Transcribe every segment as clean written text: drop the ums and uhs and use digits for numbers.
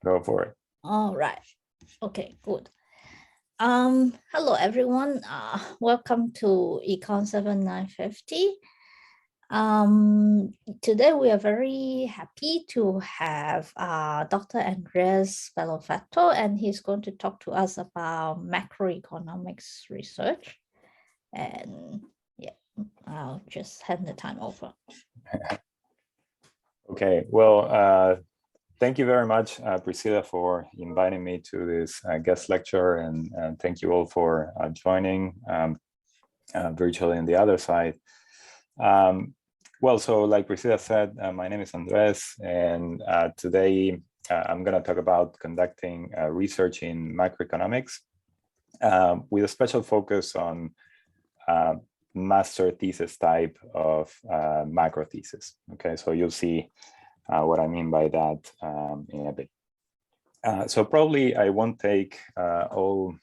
Go for it. All right. Okay, good. Hello everyone. Welcome to ECON7950. Today we are very happy to have Dr. Andreas Bellofatto, and he's going to talk to us about macroeconomics research. And yeah, I'll just hand the time over. Okay, well, thank you very much, Priscilla, for inviting me to this guest lecture, and thank you all for joining virtually on the other side. Well, so like Priscilla said, my name is Andres, and today I'm going to talk about conducting research in macroeconomics with a special focus on master thesis type of macro thesis. Okay, so you'll see what I mean by that in a bit. So probably I won't take all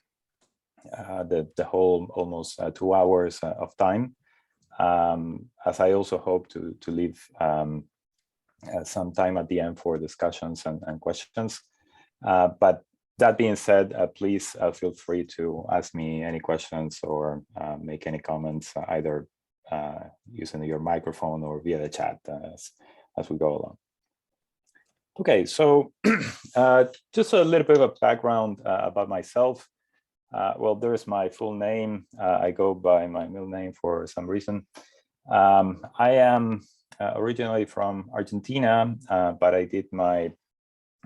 the whole almost 2 hours of time, as I also hope to leave some time at the end for discussions and questions. But that being said, please feel free to ask me any questions or make any comments, either using your microphone or via the chat as we go along. Okay, so just a little bit of background about myself. Well, there's my full name. I go by my middle name for some reason. I am originally from Argentina, but I did my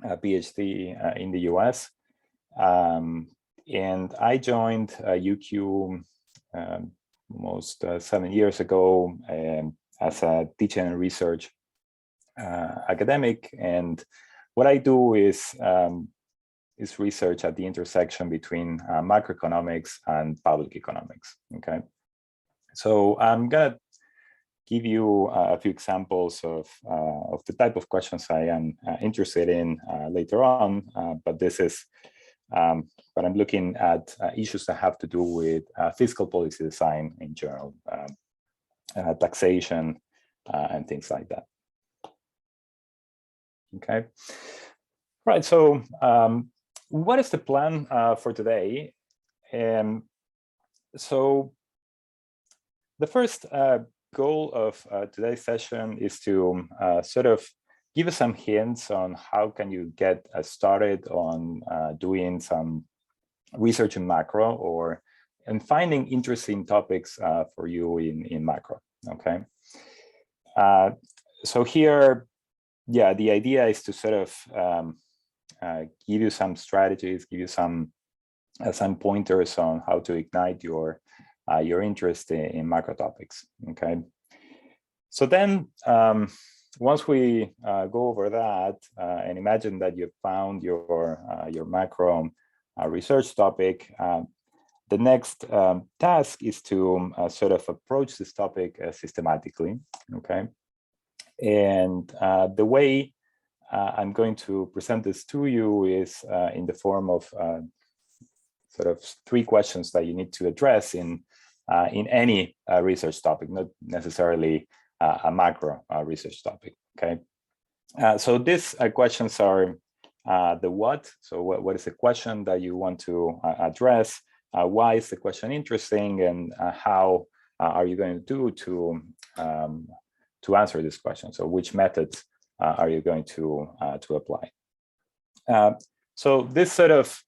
PhD in the US. And I joined UQ almost 7 years ago as a teaching and research academic. And what I do is research at the intersection between macroeconomics and public economics. Okay, so I'm gonna give you a few examples of the type of questions I am interested in later on, but this is but I'm looking at issues that have to do with fiscal policy design in general, taxation, and things like that. Okay, right. So what is the plan for today? So the first goal of today's session is to sort of give us some hints on how can you get started on doing some research in macro and finding interesting topics for you in macro. Okay, so here, yeah, the idea is to sort of give you some strategies, give you some pointers on how to ignite your interest in macro topics. Okay, so then once we go over that and imagine that you've found your macro research topic, the next task is to sort of approach this topic systematically. Okay, and the way I'm going to present this to you is in the form of sort of 3 questions that you need to address in any research topic, not necessarily a macro research topic. Okay, so these questions are the what. So what is the question that you want to address? Why is the question interesting, and how are you going to do to answer this question? So which methods are you going to apply? So this sort of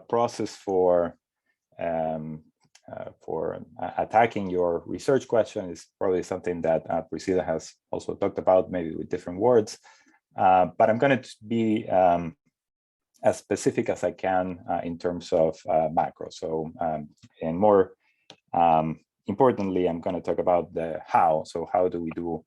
process for attacking your research question is probably something that Priscilla has also talked about, maybe with different words. But I'm going to be as specific as I can in terms of macro. So, and more importantly, I'm going to talk about the how. So how do we do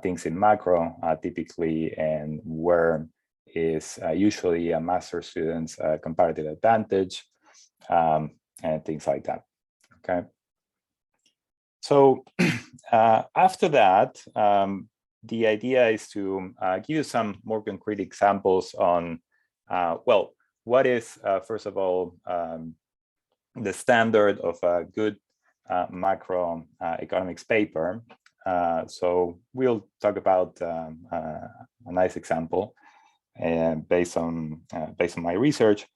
things in macro typically, and where is usually a master student's comparative advantage, and things like that. Okay. So after that, the idea is to give you some more concrete examples on, well, what is, first of all, the standard of a good macro economics paper. So we'll talk about a nice example. based on my research.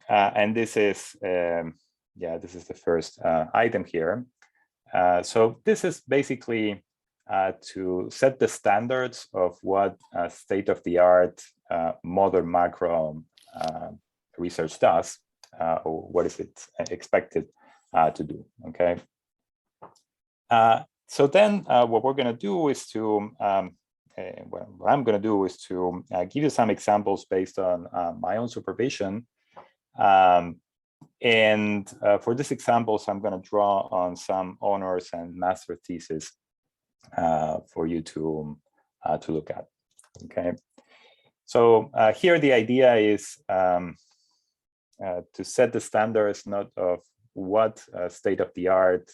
And this is this is the first item here. So this is basically to set the standards of what state-of-the-art modern macro research does, or what is it expected to do. Okay. So then what we're going to do is to what I'm going to do is to give you some examples based on my own supervision. And for these examples, I'm going to draw on some honors and master thesis for you to look at. Okay. So here the idea is to set the standards not of what state-of-the-art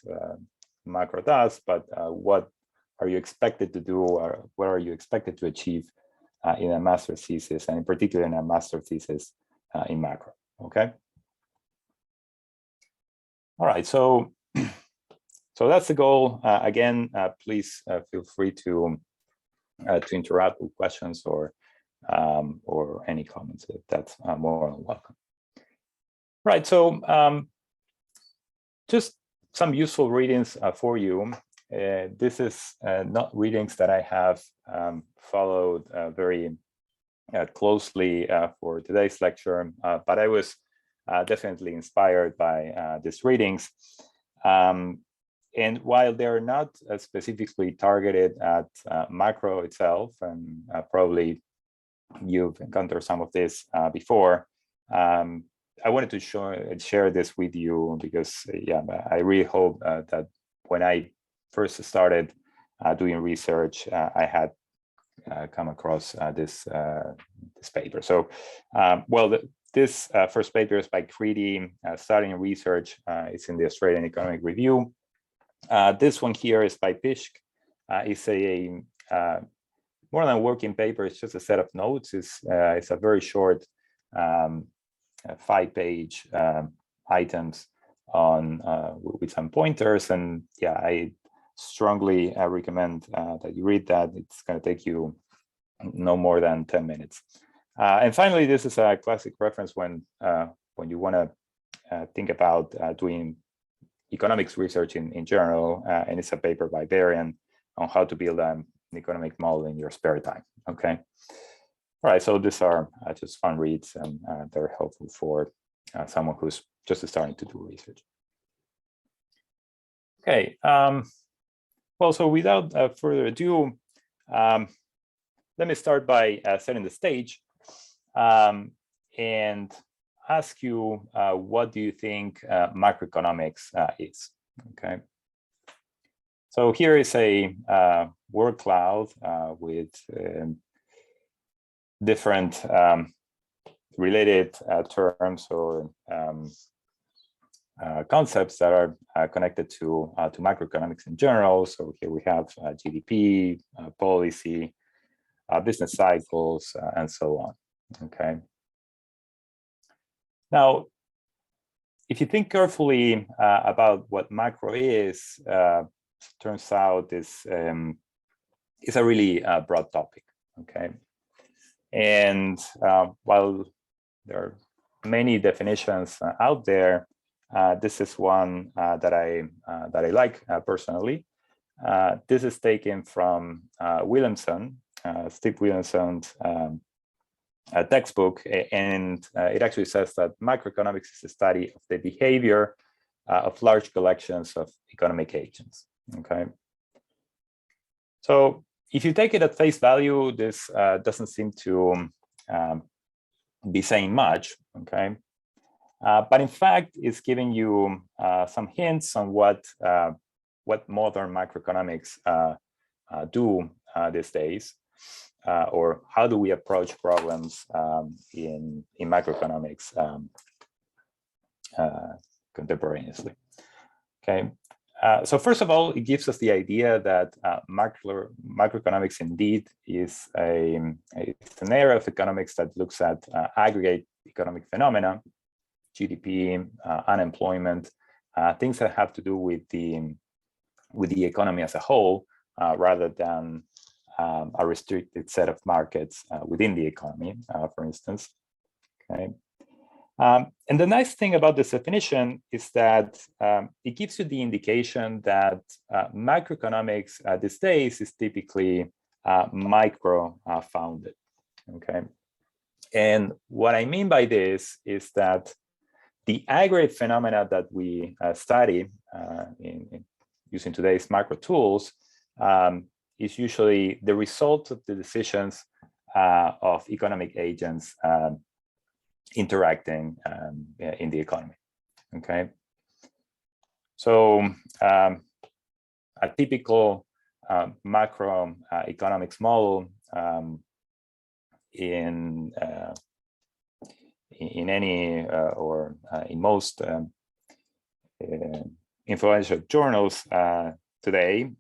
macro does, but what are you expected to do, or what are you expected to achieve in a master thesis, and in particular in a master thesis in macro. Okay. All right. So that's the goal. Again, please feel free to interrupt with questions or any comments. That's more than welcome. Right. So just some useful readings for you. This is not readings that I have followed very closely for today's lecture, but I was definitely inspired by these readings. And while they're not specifically targeted at macro itself, and probably you've encountered some of this before, I wanted to share this with you because, I really hope that when I first started doing research, I had come across this paper. So, this first paper is by Creedy, Starting Research. It's in the Australian Economic Review. This one here is by Pishk. It's a more than a working paper. It's just a set of notes. It's a very short 5-page items on with some pointers. And I strongly recommend that you read that. It's going to take you no more than 10 minutes. And finally, this is a classic reference when you want to think about doing economics research in general, and it's a paper by Varian on how to build an economic model in your spare time. Okay. All right. So these are just fun reads, and they're helpful for someone who's just starting to do research. Okay. Well, so without further ado, let me start by setting the stage and ask you, what do you think macroeconomics is? Okay. So here is a word cloud with different related terms or concepts that are connected to macroeconomics in general. So here we have GDP, policy, business cycles, and so on. Okay. Now, if you think carefully about what macro is, turns out it's a really broad topic. Okay. And while there are many definitions out there, this is one that I like personally. This is taken from Williamson, Steve Williamson's textbook, and it actually says that macroeconomics is the study of the behavior of large collections of economic agents. Okay. So if you take it at face value, this doesn't seem to be saying much. Okay. But in fact, it's giving you some hints on what modern macroeconomics do these days, or how do we approach problems in macroeconomics contemporaneously. Okay. So first of all, it gives us the idea that macroeconomics indeed is it's an area of economics that looks at aggregate economic phenomena, GDP, unemployment, things that have to do with the economy as a whole, rather than a restricted set of markets within the economy, for instance. Okay. And the nice thing about this definition is that it gives you the indication that macroeconomics these days is typically micro-founded. Okay. And what I mean by this is that the aggregate phenomena that we study in using today's macro tools is usually the result of the decisions of economic agents interacting in the economy. Okay. So a typical macroeconomics model in any or in most influential journals today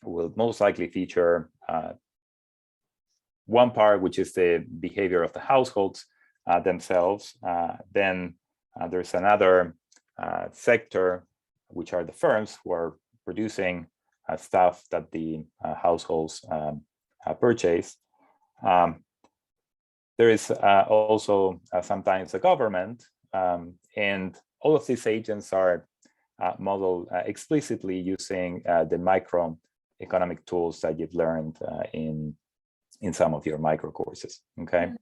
will most likely feature one part, which is the behavior of the households themselves. Then there's another sector, which are the firms who are producing stuff that the households purchase. There is also sometimes a government, and all of these agents are modeled explicitly using the microeconomic tools that you've learned in some of your micro courses. Okay,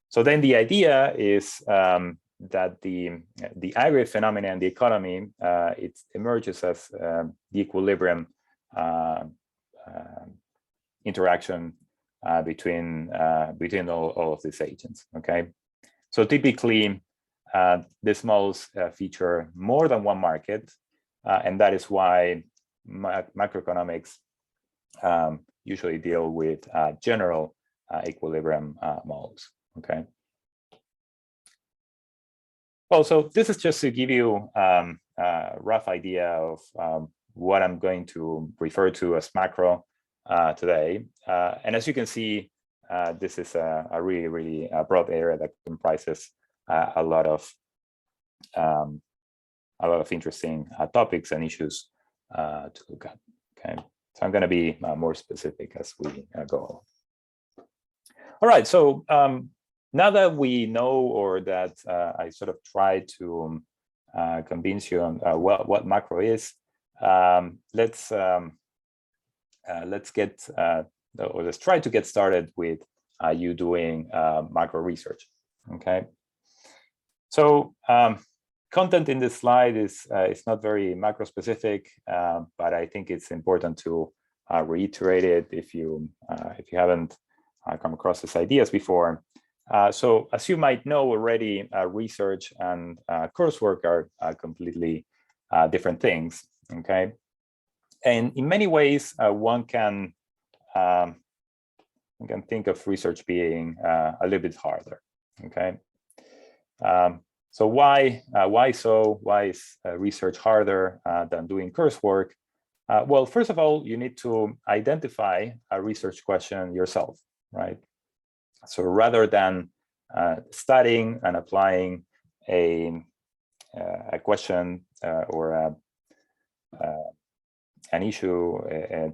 so then the idea is that the aggregate phenomena in the economy it emerges as the equilibrium interaction between all of these agents. Okay, so typically these models feature more than one market, and that is why macroeconomics usually deal with general equilibrium models. Okay. Well, so this is just to give you a rough idea of what I'm going to refer to as macro today. And as you can see, this is a really broad area that comprises a lot of interesting topics and issues to look at. Okay, so I'm going to be more specific as we go along. All right, so now that we know, or that I sort of tried to convince you on what macro is, let's try to get started with you doing macro research. Okay, so content in this slide is not very macro specific, but I think it's important to reiterate it if you haven't come across these ideas before. So as you might know already, research and coursework are completely different things. Okay, and in many ways, one can think of research being a little bit harder. Okay, so why is research harder than doing coursework? Well, first of all, you need to identify a research question yourself, right? So rather than studying and applying a question or an issue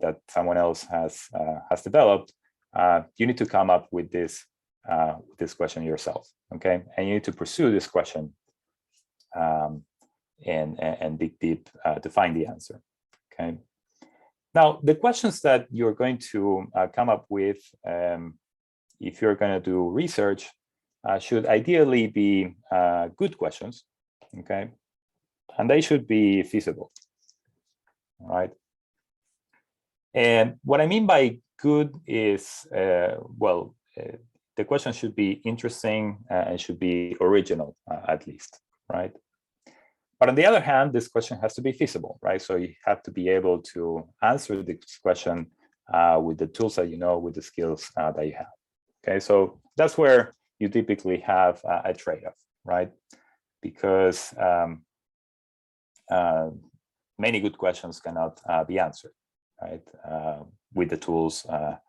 that someone else has developed, you need to come up with this question yourself. Okay, and you need to pursue this question and dig deep to find the answer. Okay. Now, the questions that you're going to come up with if you're going to do research should ideally be good questions, okay? And they should be feasible, all right? And what I mean by good is, the question should be interesting and should be original, at least, right? But on the other hand, this question has to be feasible, right? So you have to be able to answer this question with the tools that you know, with the skills that you have. Okay, so that's where you typically have a trade-off, right? Because many good questions cannot be answered, right? With the tools that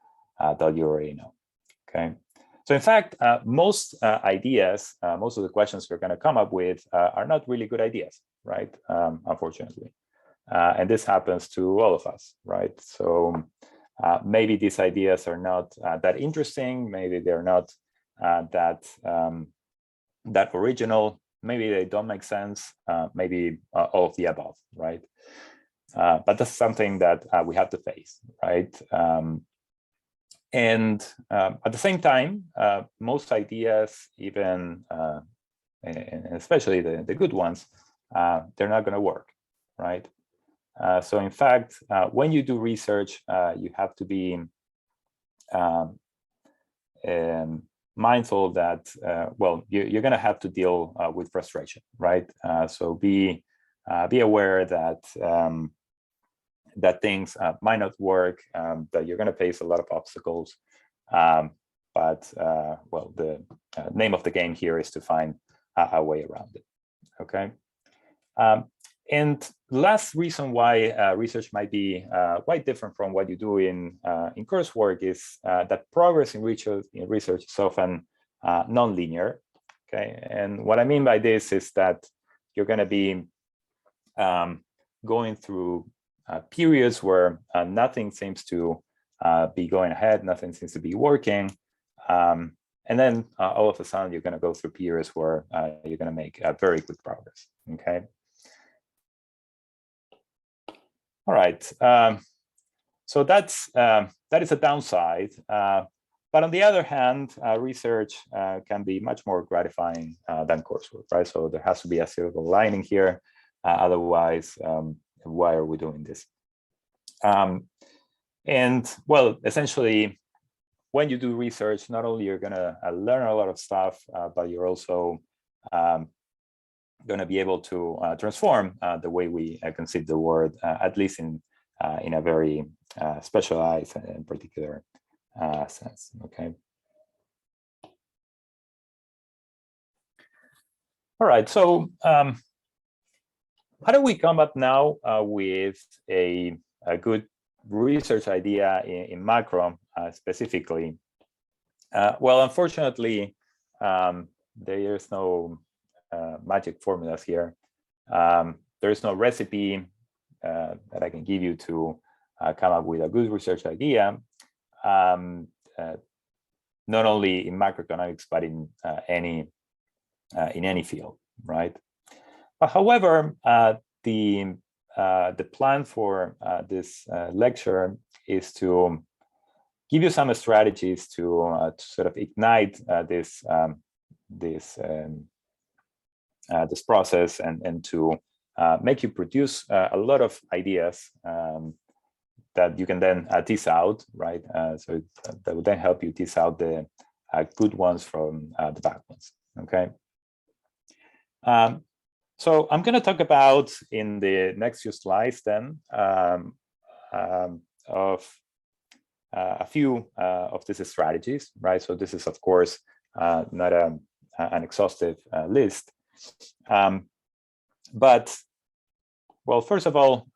you already know. Okay, so in fact, most ideas, most of the questions we're going to come up with are not really good ideas, right? Unfortunately, And this happens to all of us, right? So maybe these ideas are not that interesting. Maybe they're not that original. Maybe they don't make sense. Maybe all of the above, right? But that's something that we have to face, right? And at the same time, most ideas, even and especially the good ones, they're not going to work, right? So in fact, when you do research, you have to be mindful that, well, you're going to have to deal with frustration, right? So be aware that that things might not work, that you're going to face a lot of obstacles. But well, the name of the game here is to find a way around it. Okay. And the last reason why research might be quite different from what you do in coursework is that progress in research is often non-linear. Okay, and what I mean by this is that you're going to be going through periods where nothing seems to be going ahead, nothing seems to be working, and then all of a sudden you're going to go through periods where you're going to make very good progress. Okay. All right. So that is a downside. But on the other hand, research can be much more gratifying than coursework, right? So there has to be a silver lining here. Otherwise, why are we doing this? And well, essentially, when you do research, not only you're going to learn a lot of stuff, but you're also going to be able to transform the way we conceive the world, at least in a very specialized and particular sense. Okay. All right. So how do we come up now with a good research idea in macro specifically? Well, unfortunately, there is no magic formulas here. There is no recipe that I can give you to come up with a good research idea, not only in macroeconomics, but in any field, right? But however, the plan for this lecture is to give you some strategies to sort of ignite this process and to make you produce a lot of ideas that you can then tease out, right? So that will then help you tease out the good ones from the bad ones, okay? So I'm going to talk about in the next few slides then of a few of these strategies, right? So this is, of course, not an exhaustive list. But, well, first of all,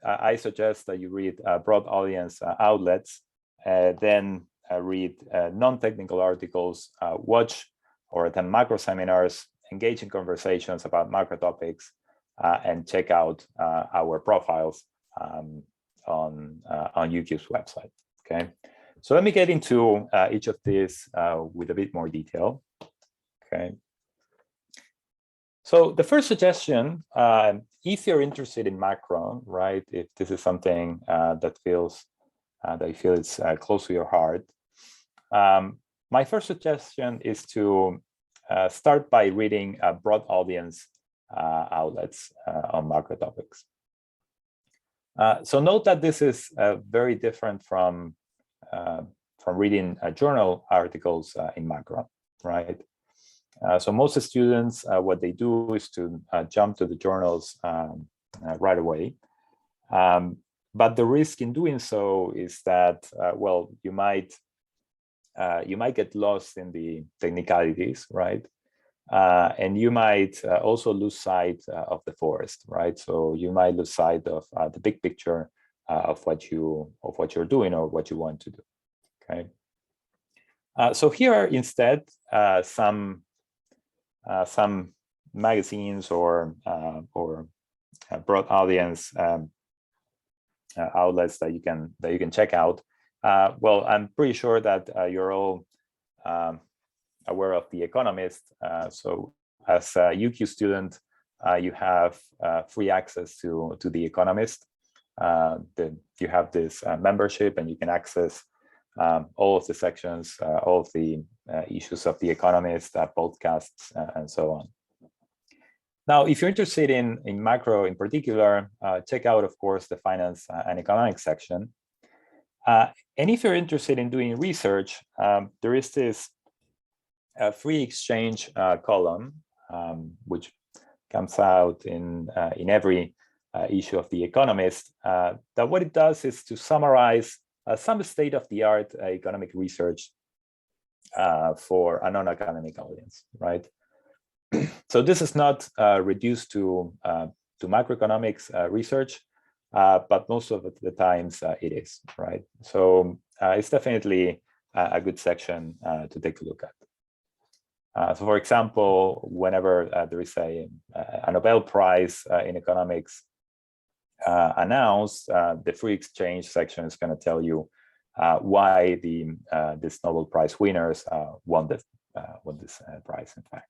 I suggest that you read broad audience outlets, then read non-technical articles, watch or attend macro seminars, engage in conversations about macro topics, and check out our profiles on YouTube's website. Okay, so let me get into each of these with a bit more detail. Okay. So the first suggestion, if you're interested in macro, right, if this is something that you feel it's close to your heart, my first suggestion is to start by reading broad audience outlets on macro topics. So note that this is very different from reading journal articles in macro, right? So most students, what they do is to jump to the journals right away. But the risk in doing so is that, well, you might get lost in the technicalities, right? And you might also lose sight of the forest, right? So you might lose sight of the big picture of what you're doing or what you want to do. Okay. So here are instead some magazines or broad audience outlets that you can check out. Well, I'm pretty sure that you're all aware of The Economist. So as a UQ student, you have free access to The Economist. You have this membership, and you can access all of the sections, all of the issues of The Economist, podcasts, and so on. Now, if you're interested in macro in particular, check out, of course, the finance and economics section. And if you're interested in doing research, there is this free exchange column, which comes out in every issue of The Economist. That what it does is to summarize some state-of-the-art economic research for a non-academic audience, right? So this is not reduced to macroeconomics research, but most of the times it is, right? So it's definitely a good section to take a look at. So for example, whenever there is a Nobel Prize in economics announced, the free exchange section is going to tell you why this Nobel Prize winners won this prize, in fact.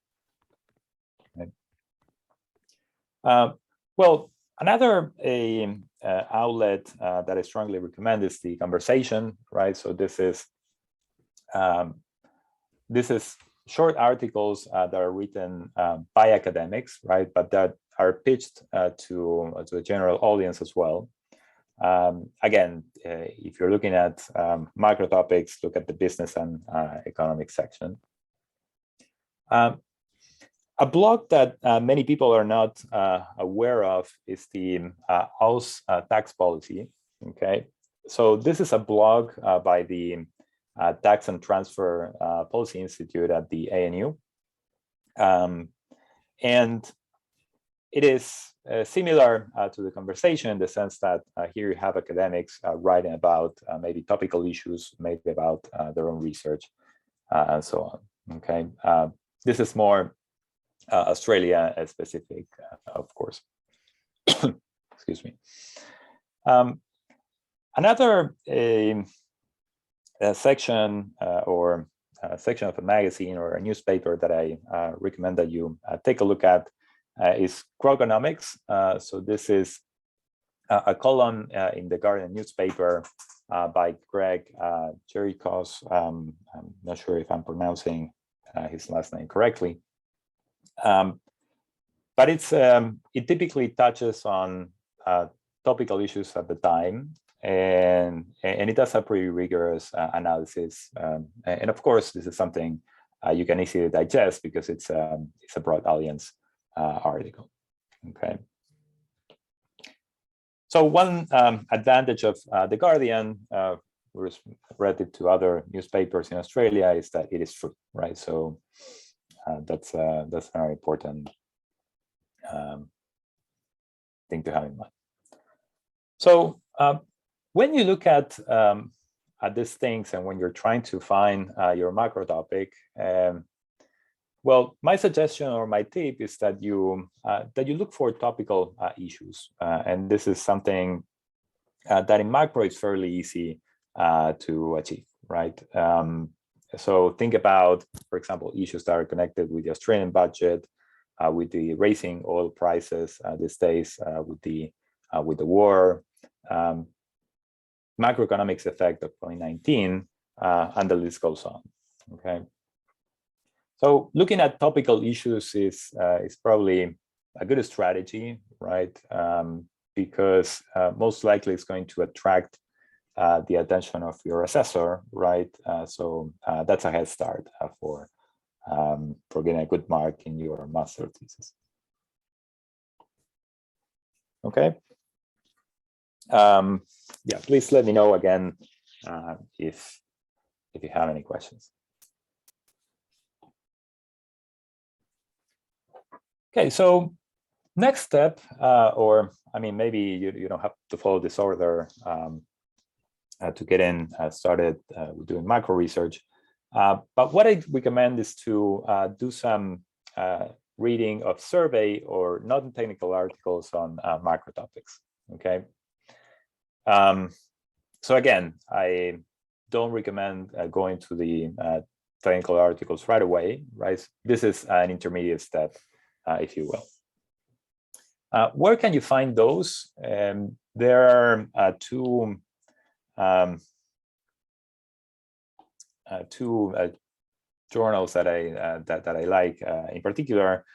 Well, another outlet that I strongly recommend is The Conversation, right? So this is short articles that are written by academics, right? But that are pitched to a general audience as well. Again, if you're looking at macro topics, look at the business and economics section. A blog that many people are not aware of is the House tax policy. Okay, so this is a blog by the Tax and Transfer Policy Institute at the ANU, and it is similar to The Conversation in the sense that here you have academics writing about maybe topical issues, maybe about their own research, and so on. Okay, this is more Australia specific, of course. Excuse me. Another section or section of a magazine or a newspaper that I recommend that you take a look at is Grogonomics. So this is a column in the Guardian newspaper by Greg Jerikos. I'm not sure if I'm pronouncing his last name correctly. But it typically touches on topical issues at the time, and it does a pretty rigorous analysis. And of course, this is something you can easily digest because it's a broad audience article. Okay. So one advantage of The Guardian, relative to other newspapers in Australia, is that it is free, right? So that's very important thing to have in mind. So when you look at these things and when you're trying to find your macro topic, well, my suggestion or my tip is that you look for topical issues, and this is something that in macro is fairly easy to achieve, right? So think about, for example, issues that are connected with the Australian budget, with the rising oil prices these days, with the war, macroeconomics effect of COVID-19, and the list goes on. Okay. So looking at topical issues is probably a good strategy, right? Because most likely it's going to attract the attention of your assessor, right? So that's a head start for getting a good mark in your master thesis. Okay. Yeah, please let me know again if you have any questions. Okay, so next step, or I mean, maybe you don't have to follow this order to get started with doing macro research. But what I recommend is to do some reading of survey or non-technical articles on macro topics. Okay. So again, I don't recommend going to the technical articles right away, right? This is an intermediate step, if you will. Where can you find those? There are two journals that I like in particular.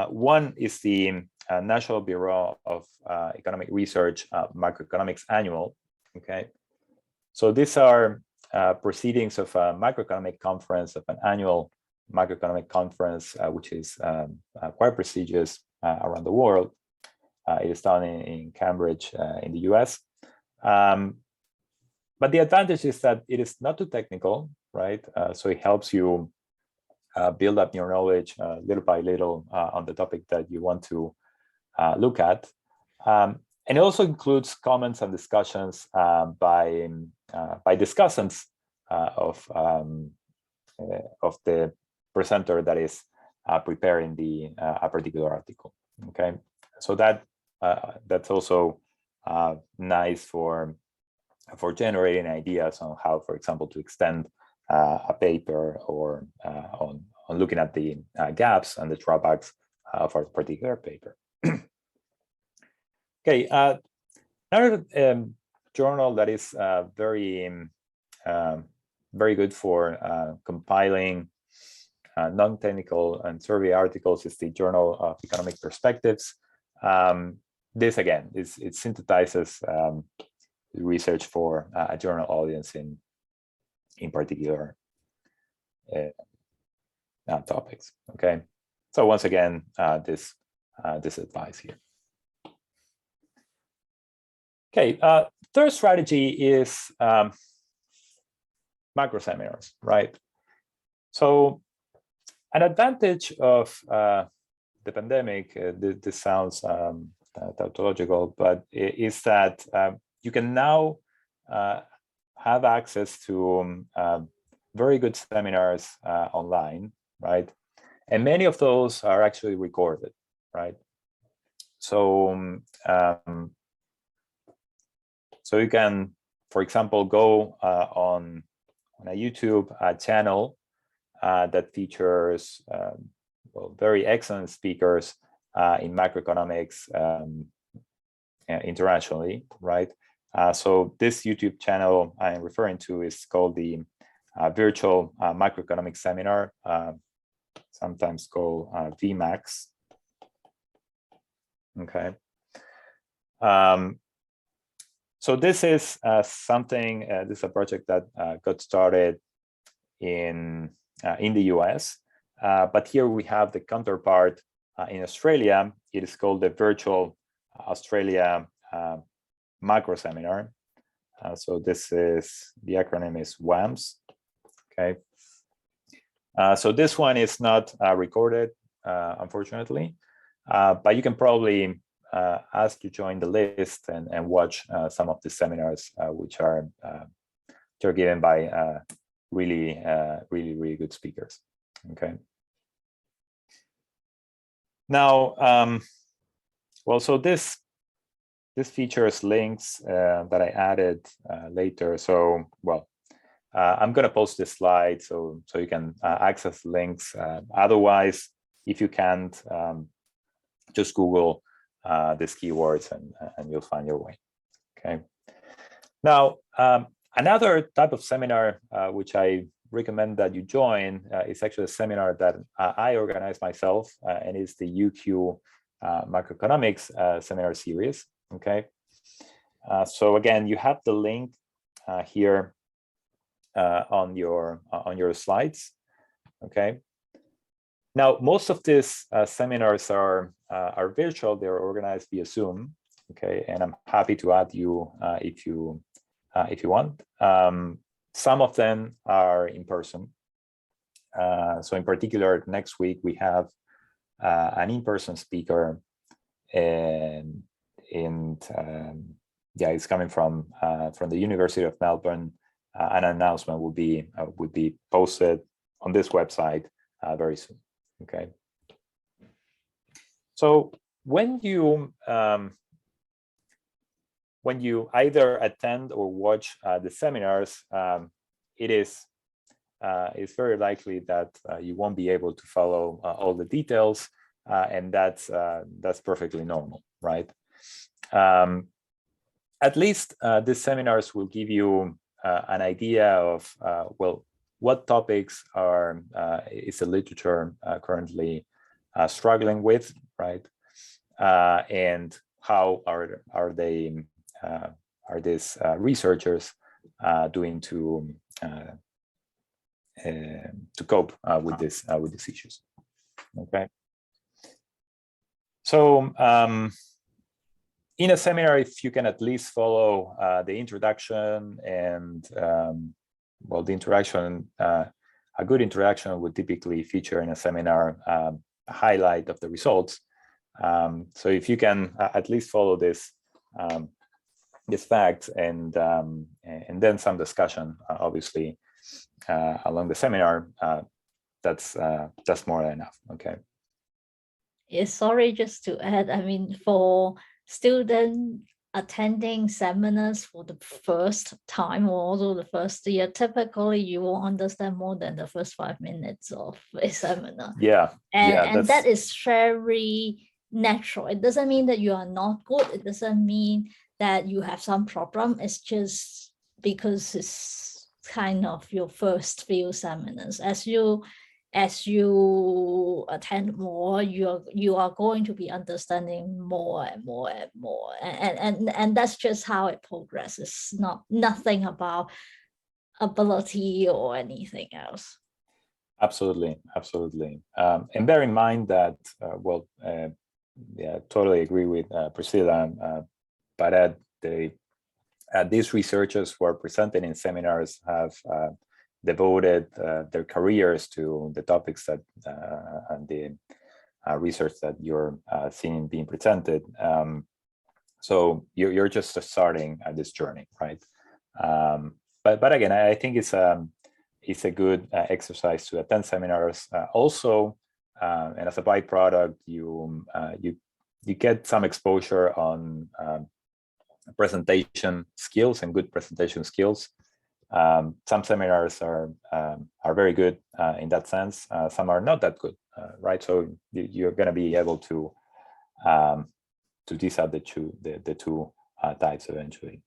One is the National Bureau of Economic Research Macroeconomics Annual. Okay, so these are proceedings of a macroeconomic conference, of an annual macroeconomic conference, which is quite prestigious around the world. It is done in Cambridge in the US. But the advantage is that it is not too technical, right? So it helps you build up your knowledge little by little on the topic that you want to look at. And it also includes comments and discussions by discussants of the presenter that is preparing a particular article. Okay, so that's also nice for generating ideas on how, for example, to extend a paper or on looking at the gaps and the drawbacks of a particular paper. Okay, another journal that is very good for compiling non-technical and survey articles is the Journal of Economic Perspectives. This again, it synthesizes research for a journal audience in particular topics. Okay, so once again, this advice here. Okay, third strategy is macro seminars, right? So an advantage of the pandemic, this sounds tautological, but is that you can now have access to very good seminars online, right? And many of those are actually recorded, right? So so you can, for example, go on a YouTube channel that features well, very excellent speakers in macroeconomics internationally, right? So this YouTube channel I'm referring to is called the Virtual Macroeconomics Seminar, sometimes called VMAX. Okay. So this is something. This is a project that got started in the US, but here we have the counterpart in Australia. It is called the Virtual Australia Macro Seminar. So this is, the acronym is WAMS. Okay. So this one is not recorded, unfortunately, but you can probably ask to join the list and watch some of the seminars, which are they're given by really good speakers. Okay. Now, well, so this features links that I added later. So, well, I'm going to post this slide so you can access links. Otherwise, if you can't, just Google these keywords and you'll find your way. Okay. Now, another type of seminar which I recommend that you join is actually a seminar that I organize myself, and it's the UQ Macroeconomics Seminar Series. Okay. So again, you have the link here on your slides. Okay. Now, most of these seminars are virtual. They're organized via Zoom. Okay, and I'm happy to add you if you want. Some of them are in person. So in particular, next week we have an in-person speaker, and yeah, it's coming from the University of Melbourne. An announcement will be posted on this website very soon. Okay. So when you either attend or watch the seminars, it's very likely that you won't be able to follow all the details, and that's perfectly normal, right? At least these seminars will give you an idea of well, what topics is the literature currently struggling with, right? And how are these researchers doing to cope with these issues? Okay. So in a seminar, if you can at least follow the introduction and well, the introduction, a good introduction would typically feature in a seminar a highlight of the results. So if you can at least follow this facts and then some discussion, obviously, along the seminar, that's more than enough. Okay. Yeah, sorry, just to add, I mean, for students attending seminars for the first time or also the first year, typically you will understand more than the first 5 minutes of a seminar. Yeah. And that is very natural. It doesn't mean that you are not good. It doesn't mean that you have some problem. It's just because it's kind of your first few seminars. As you attend more, you are going to be understanding more and more and more, and that's just how it progresses. Nothing about ability or anything else. Absolutely. And bear in mind that well, yeah, totally agree with Priscilla, but these researchers who are presenting in seminars have devoted their careers to the topics that and the research that you're seeing being presented. So you're just starting this journey, right? But again, I think it's a good exercise to attend seminars. Also, and as a byproduct, you get some exposure on presentation skills and good presentation skills. Some seminars are very good in that sense. Some are not that good, right? So you're going to be able to decide the two types eventually.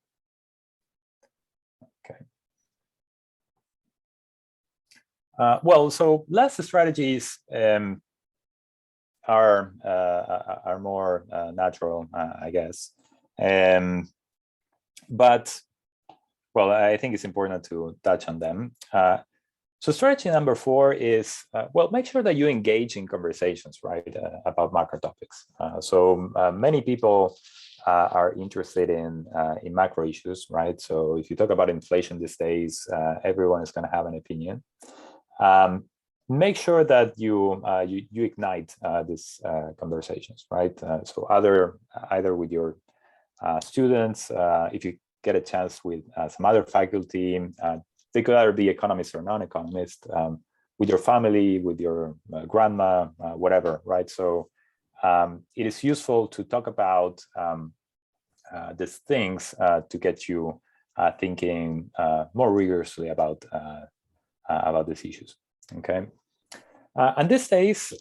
Okay. Well, so last strategies are more natural, I guess, but well, I think it's important to touch on them. So strategy number 4 is, well, make sure that you engage in conversations, right, about macro topics. So many people are interested in macro issues, right? So if you talk about inflation these days, everyone is going to have an opinion. Make sure that you ignite these conversations, right? So either with your students, if you get a chance with some other faculty, they could either be economists or non-economists, with your family, with your grandma, whatever, right? So it is useful to talk about these things to get you thinking more rigorously about these issues, okay? And these days,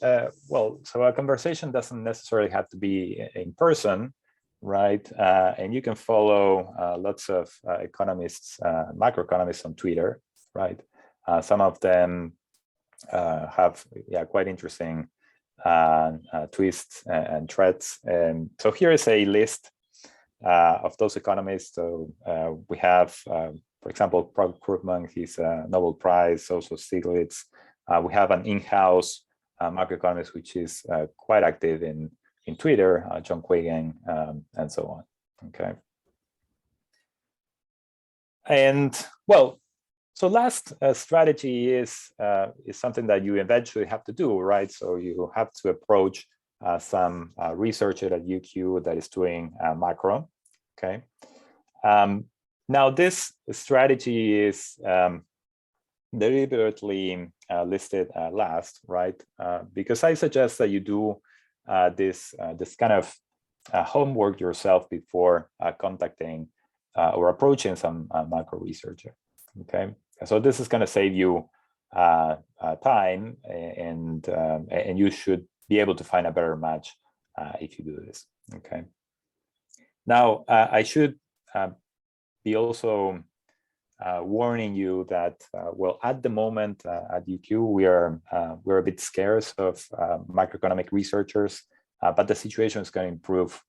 well, so a conversation doesn't necessarily have to be in person, right? And you can follow lots of economists, macroeconomists on Twitter, right? Some of them have quite interesting twists and threads. And so here is a list of those economists. So we have, for example, Paul Krugman, he's a Nobel Prize, also Stiglitz. We have an in-house macroeconomist, which is quite active in Twitter, John Quigan, and so on. Okay. And well, so last strategy is something that you eventually have to do, right? So you have to approach some researcher at UQ that is doing macro. Okay. Now this strategy is deliberately listed last, right? Because I suggest that you do this kind of homework yourself before contacting or approaching some macro researcher. Okay, so this is going to save you time, and you should be able to find a better match if you do this. Okay. Now I should be also warning you that well, at the moment at UQ we're a bit scarce of macroeconomic researchers, but the situation is going to improve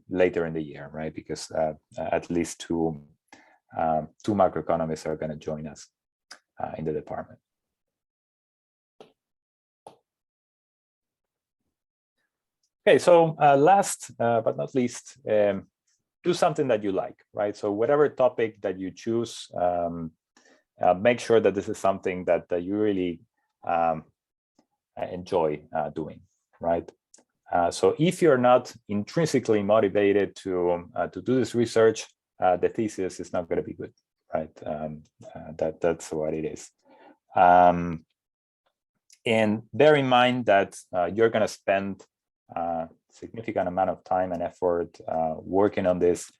later in the year, right? Because at least two macroeconomists are going to join us in the department. Okay, so last but not least, do something that you like, right? So whatever topic that you choose, make sure that this is something that you really enjoy doing, right? So if you're not intrinsically motivated to do this research, the thesis is not going to be good, right? That's what it is. And bear in mind that you're going to spend significant amount of time and effort working on this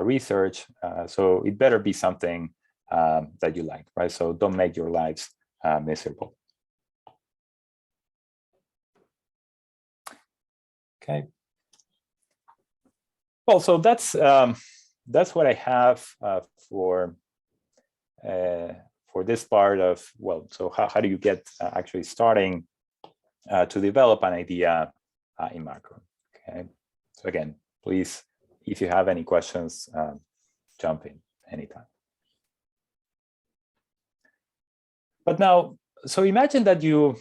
research. So it better be something that you like, right? So don't make your lives miserable. Okay. Well, so that's what I have for this part of, well, so how do you get actually starting to develop an idea in macro? Okay, so again, please, if you have any questions, jump in anytime. But now, so imagine that you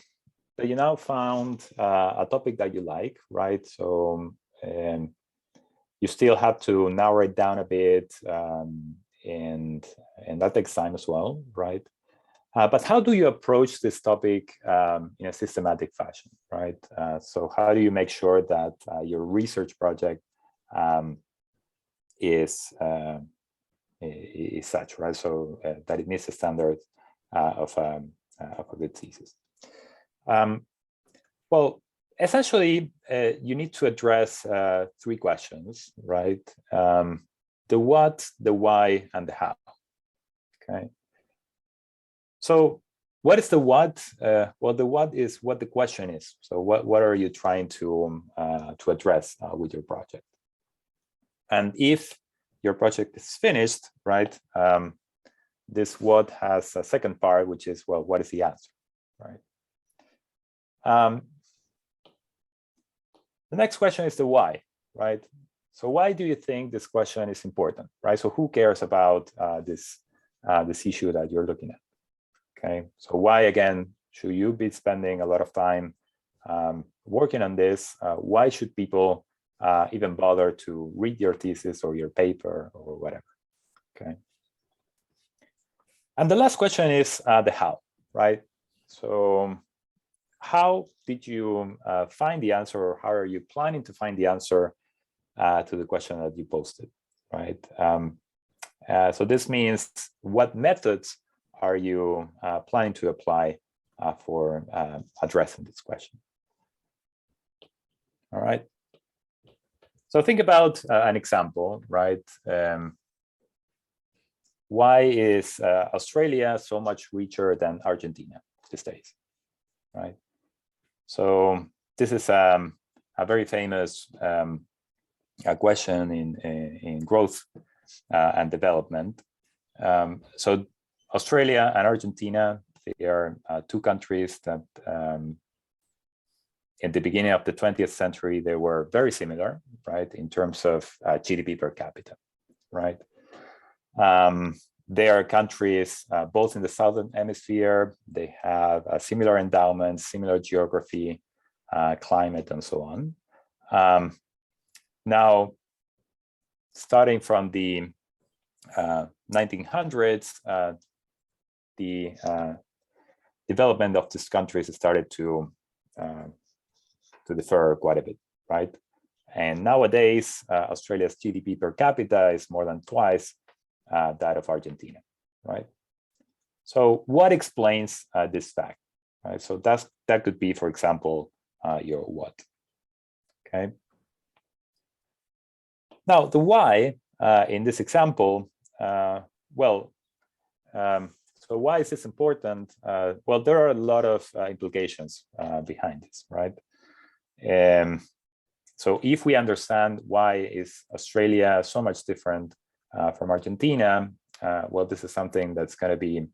now found a topic that you like, right? So you still have to narrow it down a bit, and that takes time as well, right? But how do you approach this topic in a systematic fashion, right? So how do you make sure that your research project is such, right? So that it meets the standards of a good thesis. Well, essentially, you need to address three questions, right? The what, the why, and the how. Okay. So what is the what? Well, the what is what the question is. So what are you trying to address with your project? And if your project is finished, right, this what has a second part, which is, well, what is the answer, right? The next question is the why, right? So why do you think this question is important, right? So who cares about this issue that you're looking at? Okay, so why, again, should you be spending a lot of time working on this? Why should people even bother to read your thesis or your paper or whatever? Okay. And the last question is the how, right? So how did you find the answer, or how are you planning to find the answer to the question that you posted, right? So this means what methods are you planning to apply for addressing this question? All right. So think about an example, right? Why is Australia so much richer than Argentina these days, right? So this is a very famous question in growth and development. So Australia and Argentina, they are two countries that in the beginning of the 20th century, they were very similar, right, in terms of GDP per capita, right? They are countries both in the southern hemisphere. They have similar endowments, similar geography, climate, and so on. Now, starting from the 1900s, the development of these countries started to differ quite a bit, right? And nowadays, Australia's GDP per capita is more than twice that of Argentina, right? So what explains this fact, right? So that could be, for example, your what. okay? Now, the why in this example, so why is this important? Well, there are a lot of implications behind this, right? So if we understand why is Australia so much different from Argentina, well, this is something that's going to be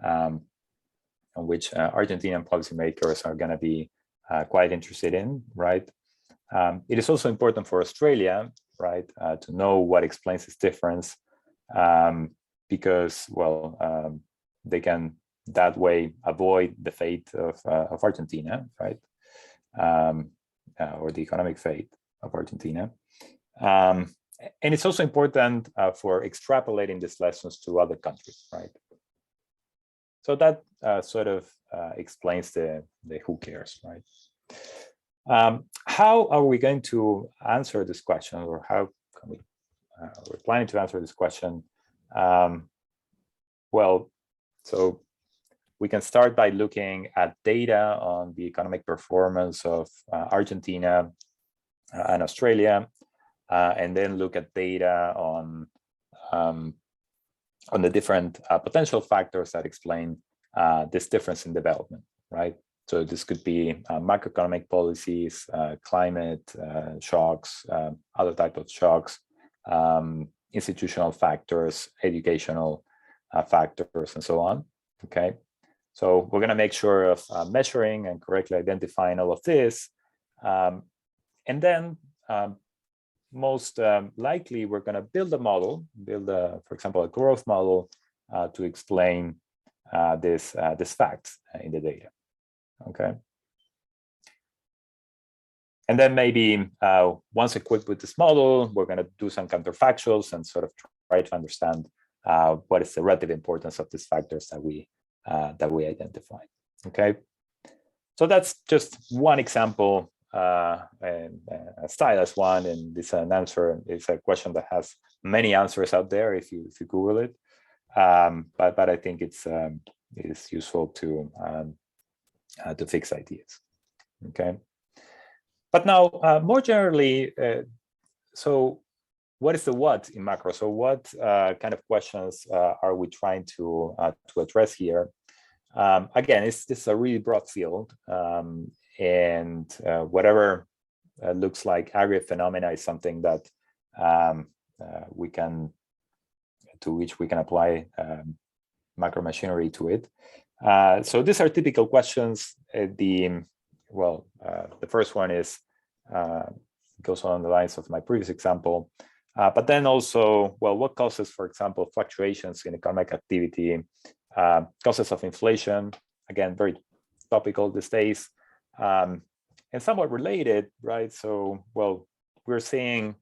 on which Argentinian policymakers are going to be quite interested in, right? It is also important for Australia, right, to know what explains this difference, because, well, they can that way avoid the fate of Argentina, right, or the economic fate of Argentina. And it's also important for extrapolating these lessons to other countries, right? So that sort of explains the who cares, right? How are we going to answer this question, or how can we, we're planning to answer this question? Well, so we can start by looking at data on the economic performance of Argentina and Australia, and then look at data on the different potential factors that explain this difference in development, right? So this could be macroeconomic policies, climate shocks, other type of shocks, institutional factors, educational factors, and so on, okay? So we're gonna make sure of measuring and correctly identifying all of this. And then most likely we're gonna build a model, for example, a growth model to explain this facts in the data, okay? And then maybe once equipped with this model, we're gonna do some counterfactuals and sort of try to understand what is the relative importance of these factors that we identified, okay? So that's just one example, and a stylus one, and this an answer. It's a question that has many answers out there if you Google it, but I think it is useful to fix ideas, okay? But now, more generally, so what is the what in macro? So what kind of questions are we trying to address here? Again, this is a really broad field, and whatever looks like aggregate phenomena is something that to which we can apply macro machinery to it. So these are typical questions. The first one is goes on the lines of my previous example, but then also, well, what causes, for example, fluctuations in economic activity, causes of inflation, again, very topical these days, and somewhat related, right? So, well, we're seeing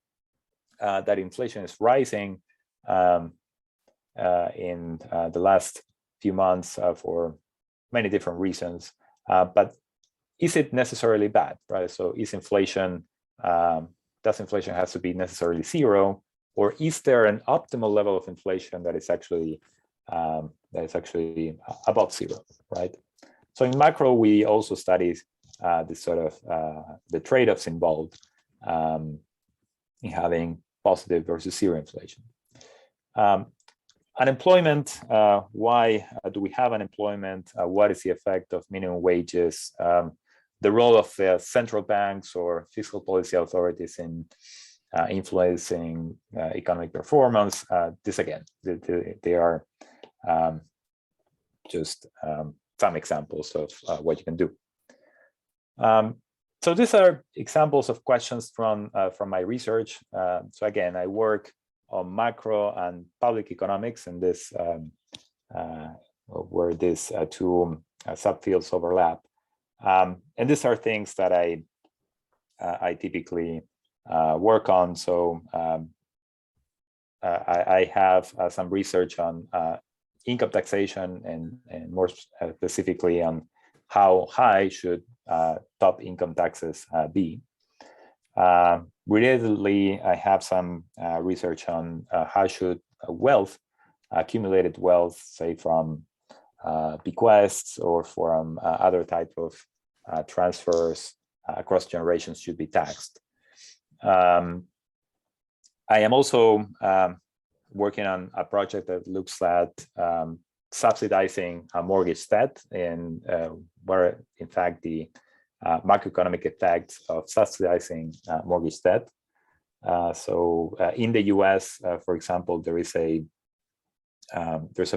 that inflation is rising in the last few months for many different reasons, but is it necessarily bad, right? So is inflation, does inflation have to be necessarily zero, or is there an optimal level of inflation that is actually above zero, right? So in macro, we also study this sort of the trade-offs involved in having positive versus zero inflation. Unemployment, why do we have unemployment? What is the effect of minimum wages? The role of central banks or fiscal policy authorities in influencing economic performance. This again, they are just some examples of what you can do. So these are examples of questions from my research. So again, I work on macro and public economics, and this where these two subfields overlap. And these are things that I typically work on. So I have some research on income taxation and more specifically on how high should top income taxes be. Relatedly, I have some research on how should accumulated wealth, say from bequests or from other type of transfers across generations, should be taxed. I am also working on a project that looks at subsidizing a mortgage debt, and where in fact the macroeconomic effects of subsidizing mortgage debt. So in the US, for example, there's a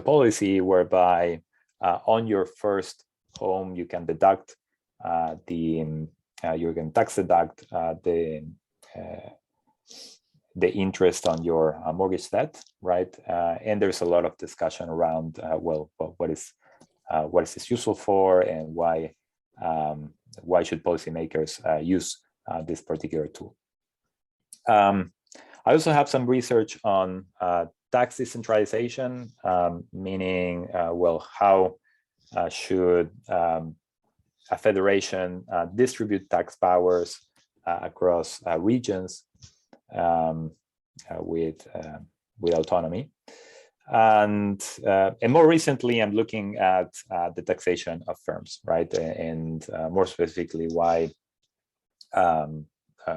policy whereby on your first home you can deduct you can tax deduct the interest on your mortgage debt, right? And there's a lot of discussion around well, what is this useful for, and why should policymakers use this particular tool? I also have some research on tax decentralization, meaning, well, how should a federation distribute tax powers across regions with autonomy. And more recently, I'm looking at the taxation of firms, right? And more specifically, why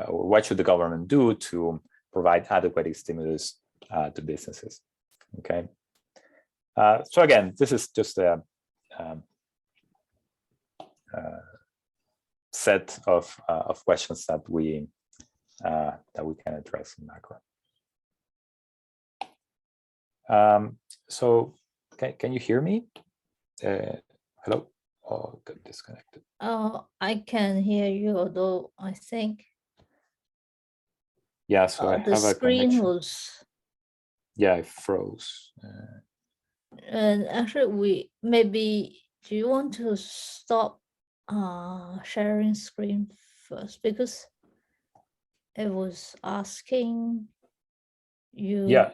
what should the government do to provide adequate stimulus to businesses? Okay. So again, this is just a set of questions that we can address in macro. So can you hear me? Hello? Oh, got disconnected. I can hear you, although I think so I the have a screen connection. was It froze. and actually maybe, do you want to stop sharing screen first, because it was asking you. Yeah.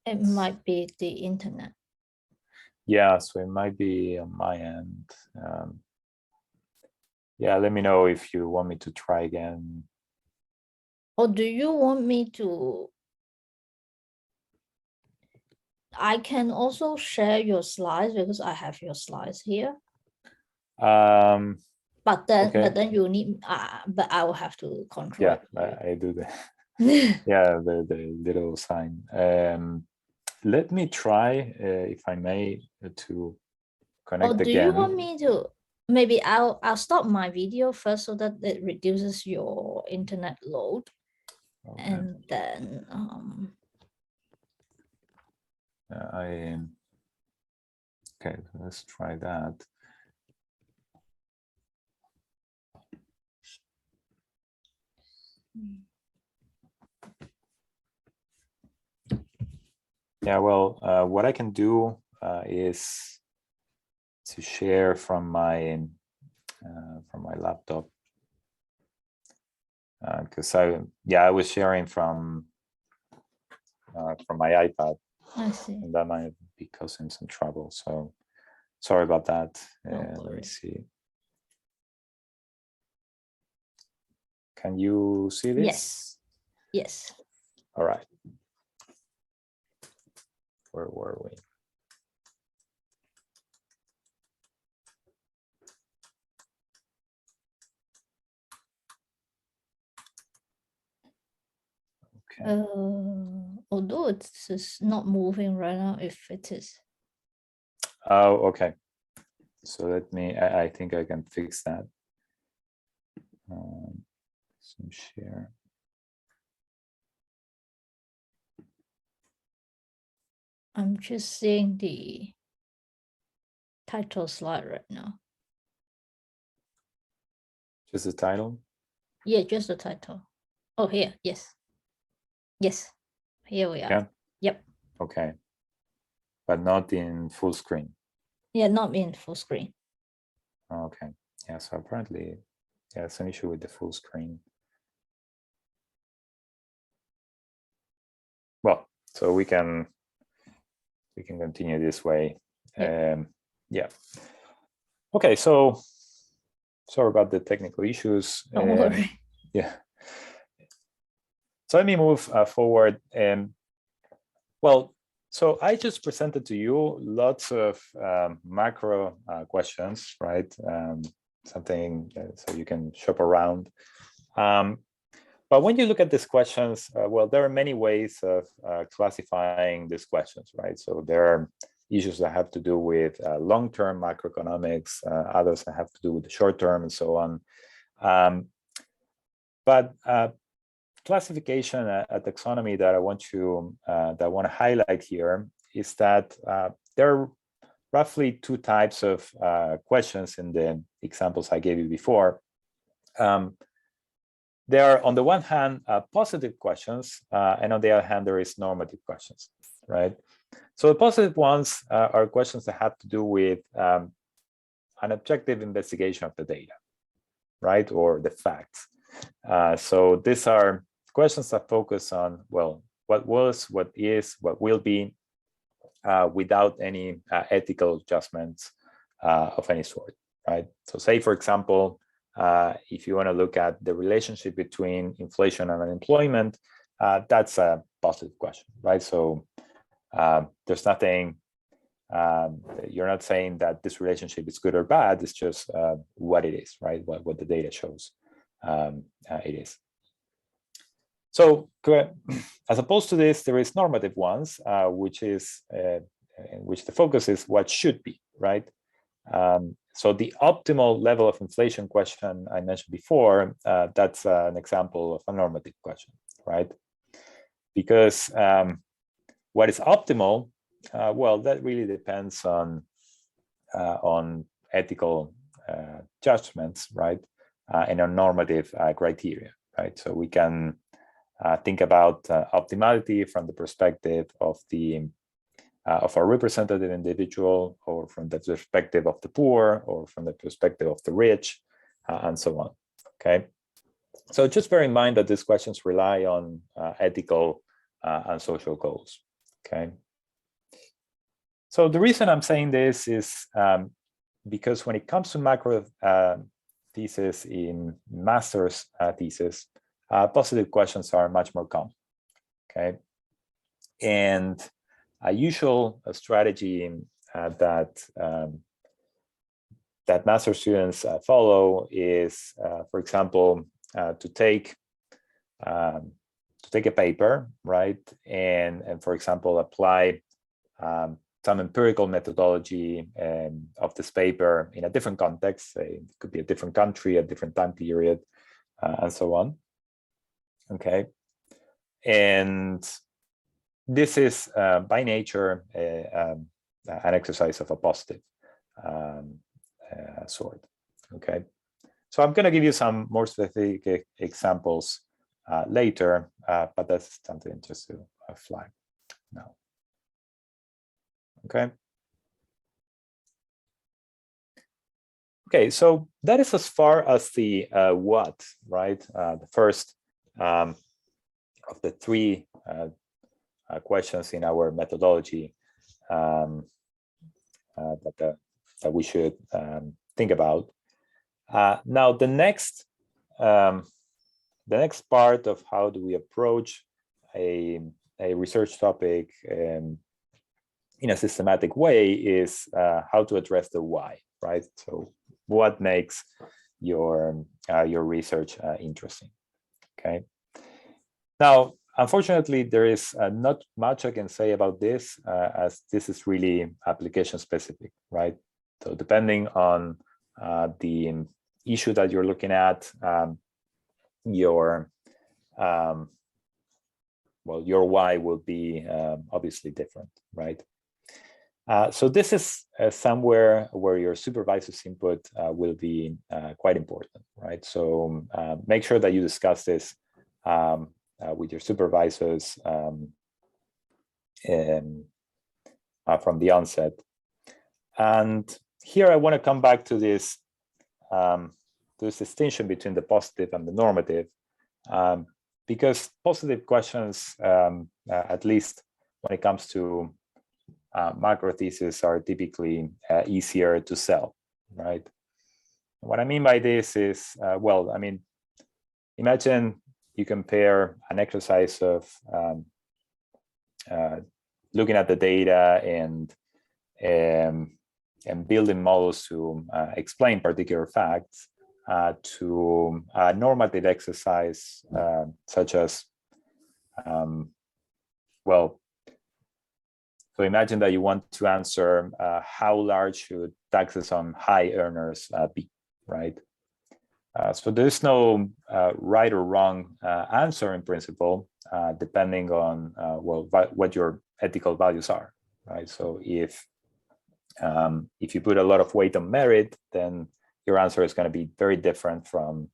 It might be the internet. So it might be on my end. Let me know if you want me to try again. Or do you want me to? I can also share your slides, because I have your slides here. But then you need, but I will have to control. I do that. The little sign. Let me try, if I may, to connect again. Do you want me to? Maybe I'll stop my video first, so that it reduces your internet load, and then okay, let's try that. Well, what I can do is to share from my laptop, because I was sharing from my iPad. I see. And that might be causing some trouble. So sorry about that. No let me see. Can you see this? Yes. All right. Where were we? Okay. Although it's not moving right now, if it is. Oh, okay. So let me, I think I can fix that. Some share. I'm just seeing the title slide right now. Just the title? Yeah, just the title. Oh, here, yes. Here we are. Yeah. Yep. Okay. But not in full screen. Yeah, not in full screen. Okay. So apparently, it's an issue with the full screen. Well, so we can continue this way. Okay, so sorry about the technical issues. Don't worry. So let me move forward. Well, So I just presented to you lots of macro questions, right? Something so you can shop around. But when you look at these questions, well, there are many ways of classifying these questions, right? So there are issues that have to do with long-term macroeconomics, others that have to do with the short-term and so on. But classification, a taxonomy that I want to highlight here is that there are roughly two types of questions in the examples I gave you before. There are, on the one hand, positive questions, and on the other hand, there is normative questions, right? So the positive ones are questions that have to do with an objective investigation of the data, right, or the facts. So these are questions that focus on, well, what was, what is, what will be, without any ethical adjustments of any sort, right? So say, for example, if you want to look at the relationship between inflation and unemployment, that's a positive question, right? So there's nothing, you're not saying that this relationship is good or bad, it's just what it is, right? What the data shows it is. So as opposed to this, there is normative ones, which is in which the focus is what should be, right? So the optimal level of inflation question I mentioned before, that's an example of a normative question, right? Because what is optimal, well, that really depends on ethical judgments, right? And on normative criteria, right? So we can think about optimality from the perspective of the of a representative individual, or from the perspective of the poor, or from the perspective of the rich, and so on. Okay, so just bear in mind that these questions rely on ethical and social goals. Okay, so the reason I'm saying this is because when it comes to macro thesis in master's thesis, positive questions are much more common. Okay, and a usual strategy that master students follow is, for example, to take a paper, right, and for example apply some empirical methodology of this paper in a different context. Say it could be a different country, a different time period, and so on. Okay, and this is by nature an exercise of a positive sort. Okay, so I'm going to give you some more specific examples later, but that's something just to flag now. Okay. Okay, so that is as far as the what, right? The first of the three questions in our methodology that we should think about. Now, the next part of how do we approach a research topic in a systematic way is how to address the why, right? So, what makes your research interesting? Okay. Now, unfortunately, there is not much I can say about this, as this is really application specific, right? So depending on the issue that you're looking at, your why will be obviously different, right? So this is somewhere where your supervisor's input will be quite important, right? So make sure that you discuss this with your supervisors from the onset. And here I want to come back to this distinction between the positive and the normative, because positive questions, at least when it comes to macro thesis, are typically easier to sell, right? What I mean by this is, well, I mean, imagine you compare an exercise of looking at the data and building models to explain particular facts, to normative exercise such as, well, so imagine that you want to answer how large should taxes on high earners be, right? So there's no right or wrong answer in principle, depending on well, what your ethical values are, right? So if you put a lot of weight on merit, then your answer is going to be very different from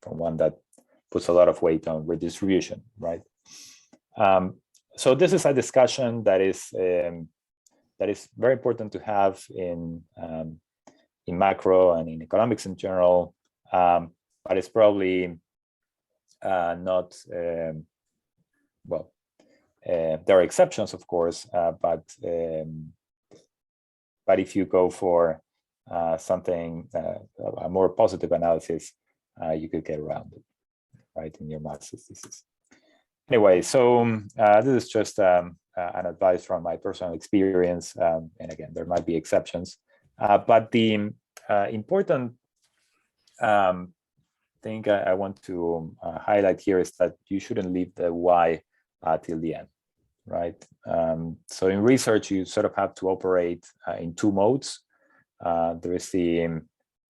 one that puts a lot of weight on redistribution, right? So this is a discussion that is very important to have in macro and in economics in general, but it's probably not, well, there are exceptions, of course, but if you go for something, a more positive analysis, you could get around it, right, in your master's thesis. Anyway, so this is just an advice from my personal experience, and again, there might be exceptions, but the important thing I want to highlight here is that you shouldn't leave the why till the end, right? So in research, you sort of have to operate in two modes. There is the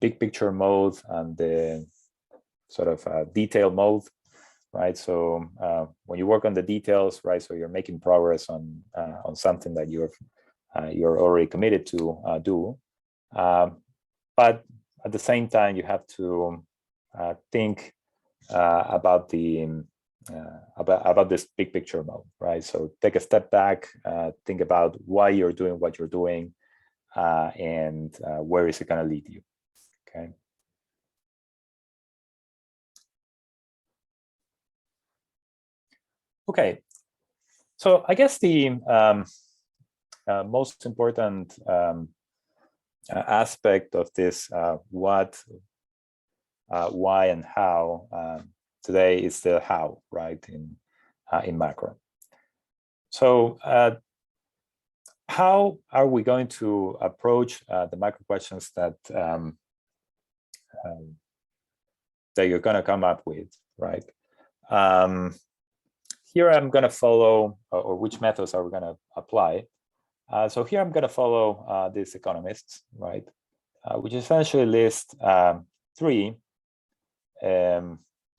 big picture mode and the sort of detail mode, right? So when you work on the details, right, so you're making progress on something that you're already committed to do, but at the same time, you have to think about the about this big picture mode, right? So take a step back, think about why you're doing what you're doing, and where is it going to lead you, okay? Okay, so I guess the most important aspect of this what, why, and how today is the how, right, in macro. So how are we going to approach the macro questions that that you're going to come up with, right? Here I'm going to follow, or which methods are we going to apply? So here I'm going to follow these economists, right? Which essentially list three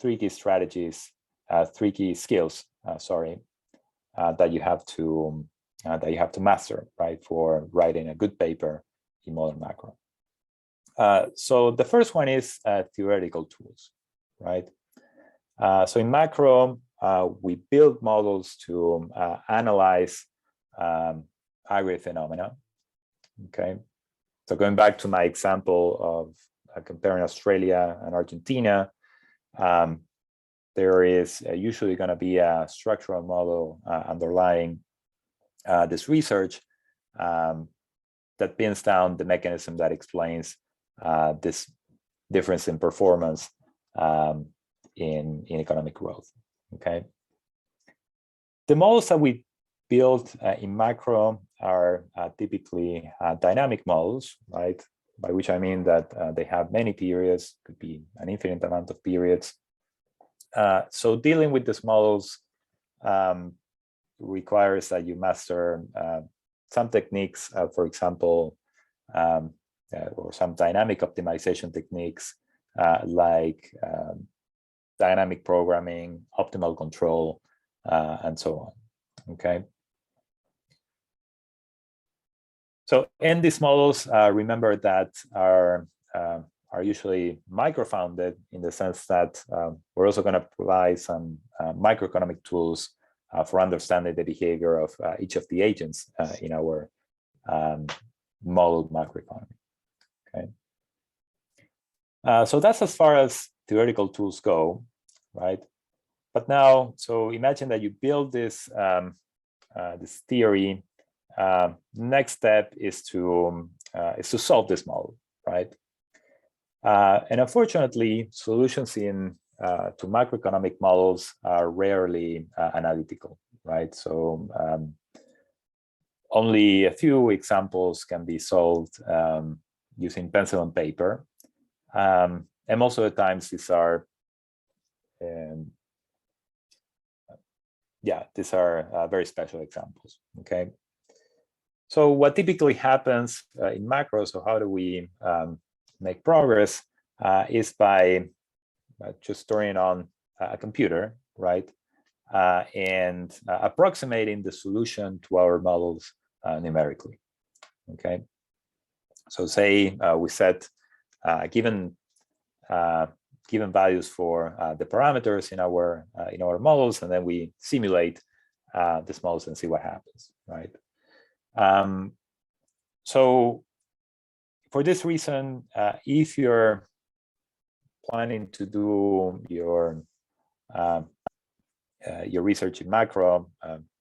key strategies, three key skills, that you have to master, right, for writing a good paper in modern macro. So the first one is theoretical tools, right? So in macro, we build models to analyze aggregate phenomena. Okay, so going back to my example of comparing Australia and Argentina, there is usually going to be a structural model underlying this research that pins down the mechanism that explains this difference in performance in economic growth. Okay, the models that we build in macro are typically dynamic models, right? By which I mean that they have many periods, could be an infinite amount of periods. So dealing with these models requires that you master some techniques, for example, or some dynamic optimization techniques like dynamic programming, optimal control, and so on. Okay. So in these models, remember that are usually micro-founded in the sense that we're also going to provide some microeconomic tools for understanding the behavior of each of the agents in our modeled macroeconomy. Okay. So that's as far as theoretical tools go, right? But now, so imagine that you build this this theory. Next step is to solve this model, right? And unfortunately, solutions to macroeconomic models are rarely analytical, right? So only a few examples can be solved using pencil and paper. And most of the times these are, very special examples, okay? So what typically happens in macros, so how do we make progress, is by just turning on a computer, right? And approximating the solution to our models numerically, okay? So say we set given values for the parameters in our models, and then we simulate these models and see what happens, right? So for this reason, if you're planning to do your research in macro,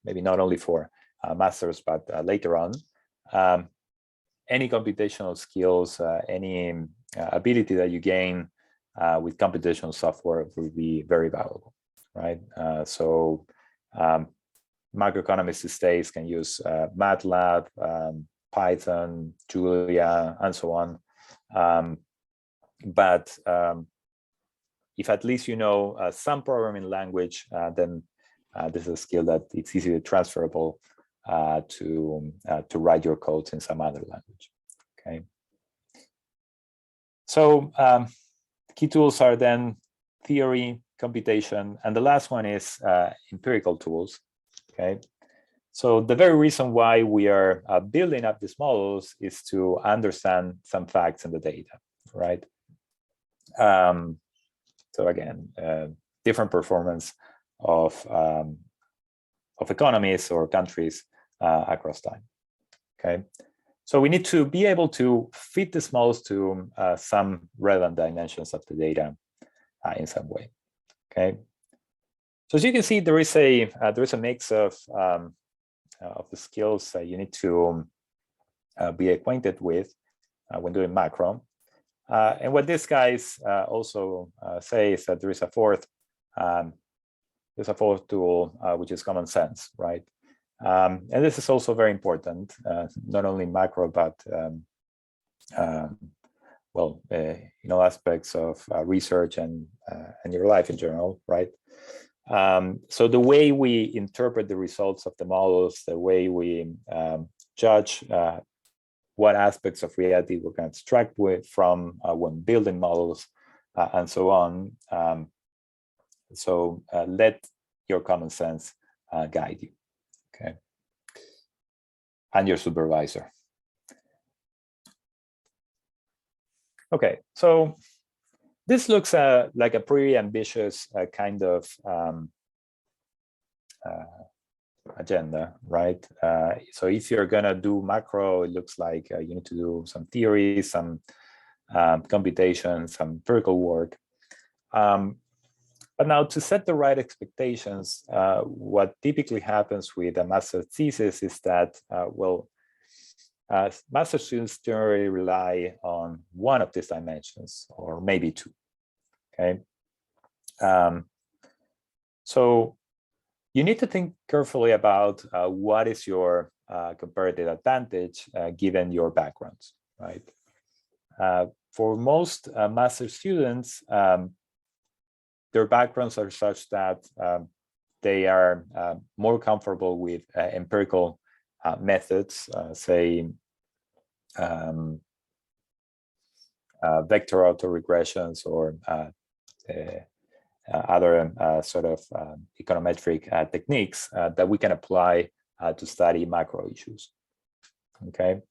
maybe not only for masters, but later on, any computational skills, any ability that you gain with computational software will be very valuable, right? So macroeconomists these days can use MATLAB, Python, Julia, and so on. But if at least you know some programming language, then this is a skill that it's easily transferable to write your codes in some other language. Okay. So key tools are then theory, computation, and the last one is empirical tools. Okay. So the very reason why we are building up these models is to understand some facts in the data, right? So again, different performance of economies or countries across time. Okay, so we need to be able to fit these models to some relevant dimensions of the data in some way. Okay, so as you can see, there is a mix of the skills that you need to be acquainted with when doing macro. And what these guys also say is that there is a fourth tool, which is common sense, right? And this is also very important, not only in macro, but aspects of research and your life in general, right? So the way we interpret the results of the models, the way we judge what aspects of reality we're going to extract from when building models, and so on. So let your common sense guide you, okay? And your supervisor. Okay, so this looks like a pretty ambitious kind of agenda, right? So if you're gonna do macro, it looks like you need to do some theory, some computation, some empirical work. But now to set the right expectations, what typically happens with a master's thesis is that, master students generally rely on one of these dimensions, or maybe two, okay? So you need to think carefully about what is your comparative advantage given your backgrounds, right? For most master students, their backgrounds are such that they are more comfortable with empirical methods, say vector autoregressions or other sort of econometric techniques that we can apply to study macro issues. Okay,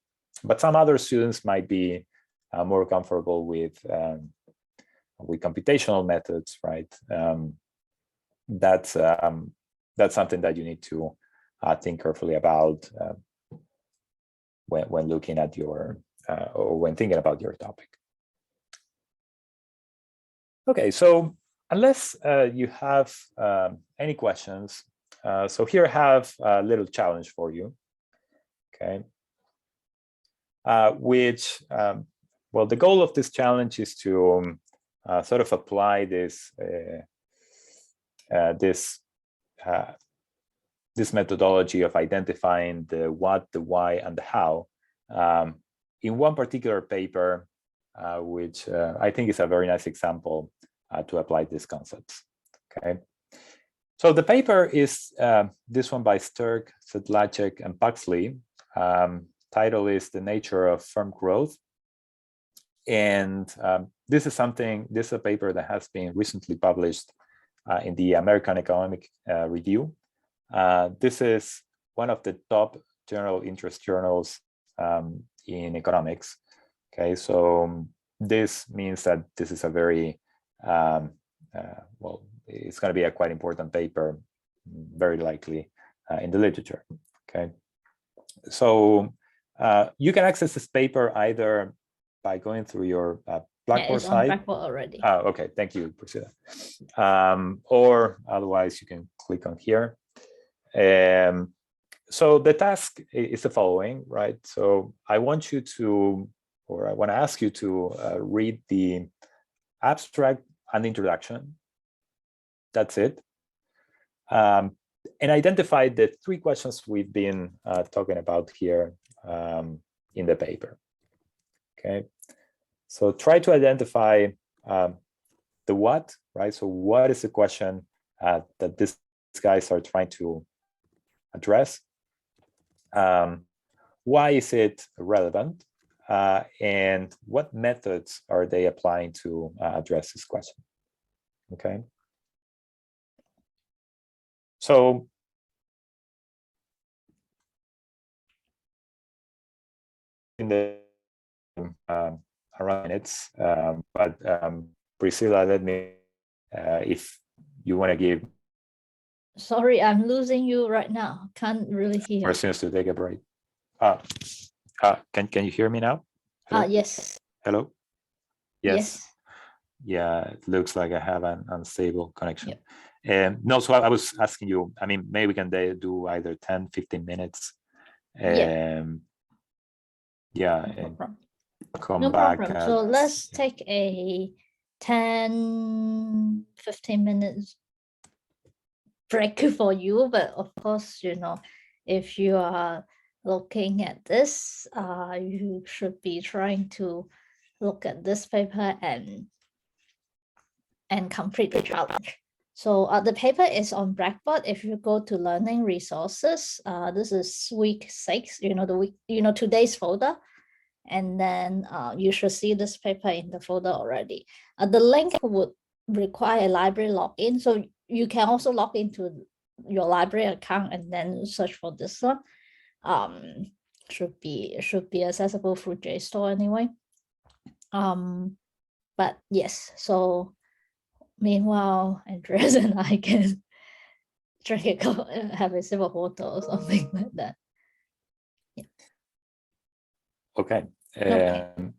but some other students might be more comfortable with computational methods, right? That's something that you need to think carefully about when looking at your or when thinking about your topic. Okay, so unless you have any questions, so here I have a little challenge for you. Okay, the goal of this challenge is to sort of apply this this methodology of identifying the what, the why, and the how in one particular paper, which I think is a very nice example to apply these concepts. Okay, so the paper is this one by Sturck, Sedlacek, and Paxley. Title is The Nature of Firm Growth. And this is a paper that has been recently published in the American Economic Review. This is one of the top general interest journals in economics. Okay, so this means that this is a very, well, it's going to be a quite important paper, very likely in the literature. Okay, so you can access this paper either by going through your Blackboard it's site. on Blackboard already. Okay, thank you, Priscilla. Or otherwise, you can click on here. So the task is the following, right? So I want you to, or I want to ask you to read the abstract and introduction. That's it. And identify the 3 questions we've been talking about here in the paper. Okay, so try to identify the what, right? So what is the question that these guys are trying to address? Why is it relevant? And what methods are they applying to address this question? Okay. So in the around minutes, but Priscilla, let me, if you want to give. Sorry, I'm losing you right now. Can't really hear. Persons to take a break. Can you hear me now? Hello? Yes. Hello. Yes. Yeah, it looks like I have an unstable connection. Yep. No, so I was asking you, I mean, maybe we can do either 10, 15 minutes. Yeah, and come back. So let's take a 10, 15 minutes break for you. But of course, you know, if you are looking at this, you should be trying to look at this paper and complete the challenge. So the paper is on Blackboard. If you go to learning resources, this is week 6, you know, the week, you know, today's folder. And then you should see this paper in the folder already. The link would require a library login. So you can also log into your library account and then search for this one. Should be accessible through JSTOR anyway. But yes, so meanwhile, Andreas and I can drink a have a sip of water or something like that. Yeah. Okay.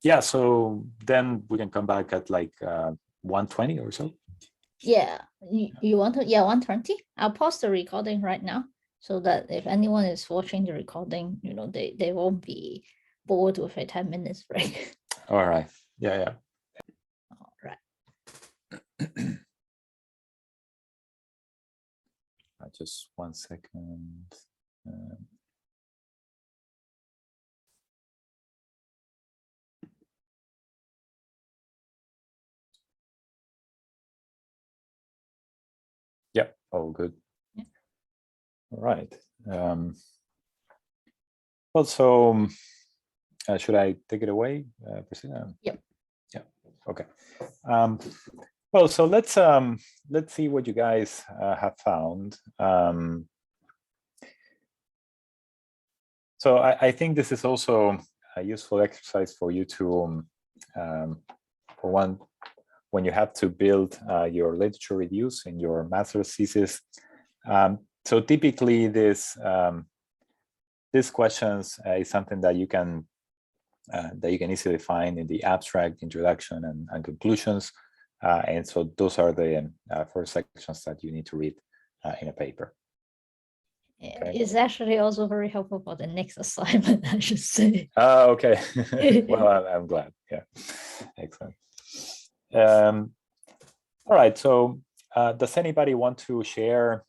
Yeah, so then we can come back at like 1:20 or so. Yeah, you want to? Yeah, 1:20. I'll pause the recording right now so that if anyone is watching the recording, you know, they won't be bored with a 10 minutes break. All right. Yeah. All right. Just 1 second. Yeah, all good. Yeah. All right. Well, so should I take it away, Priscilla? Yep. Yeah. Okay. Well, so let's see what you guys have found. So I think this is also a useful exercise for you to, for one, when you have to build your literature reviews in your master's thesis. So typically these questions is something that you can easily find in the abstract, introduction, and conclusions. And so those are the 4 sections that you need to read in a paper. Okay. It's actually also very helpful for the next assignment, I should say. Okay. Well, I'm glad. Yeah, excellent. All right. So, does anybody want to share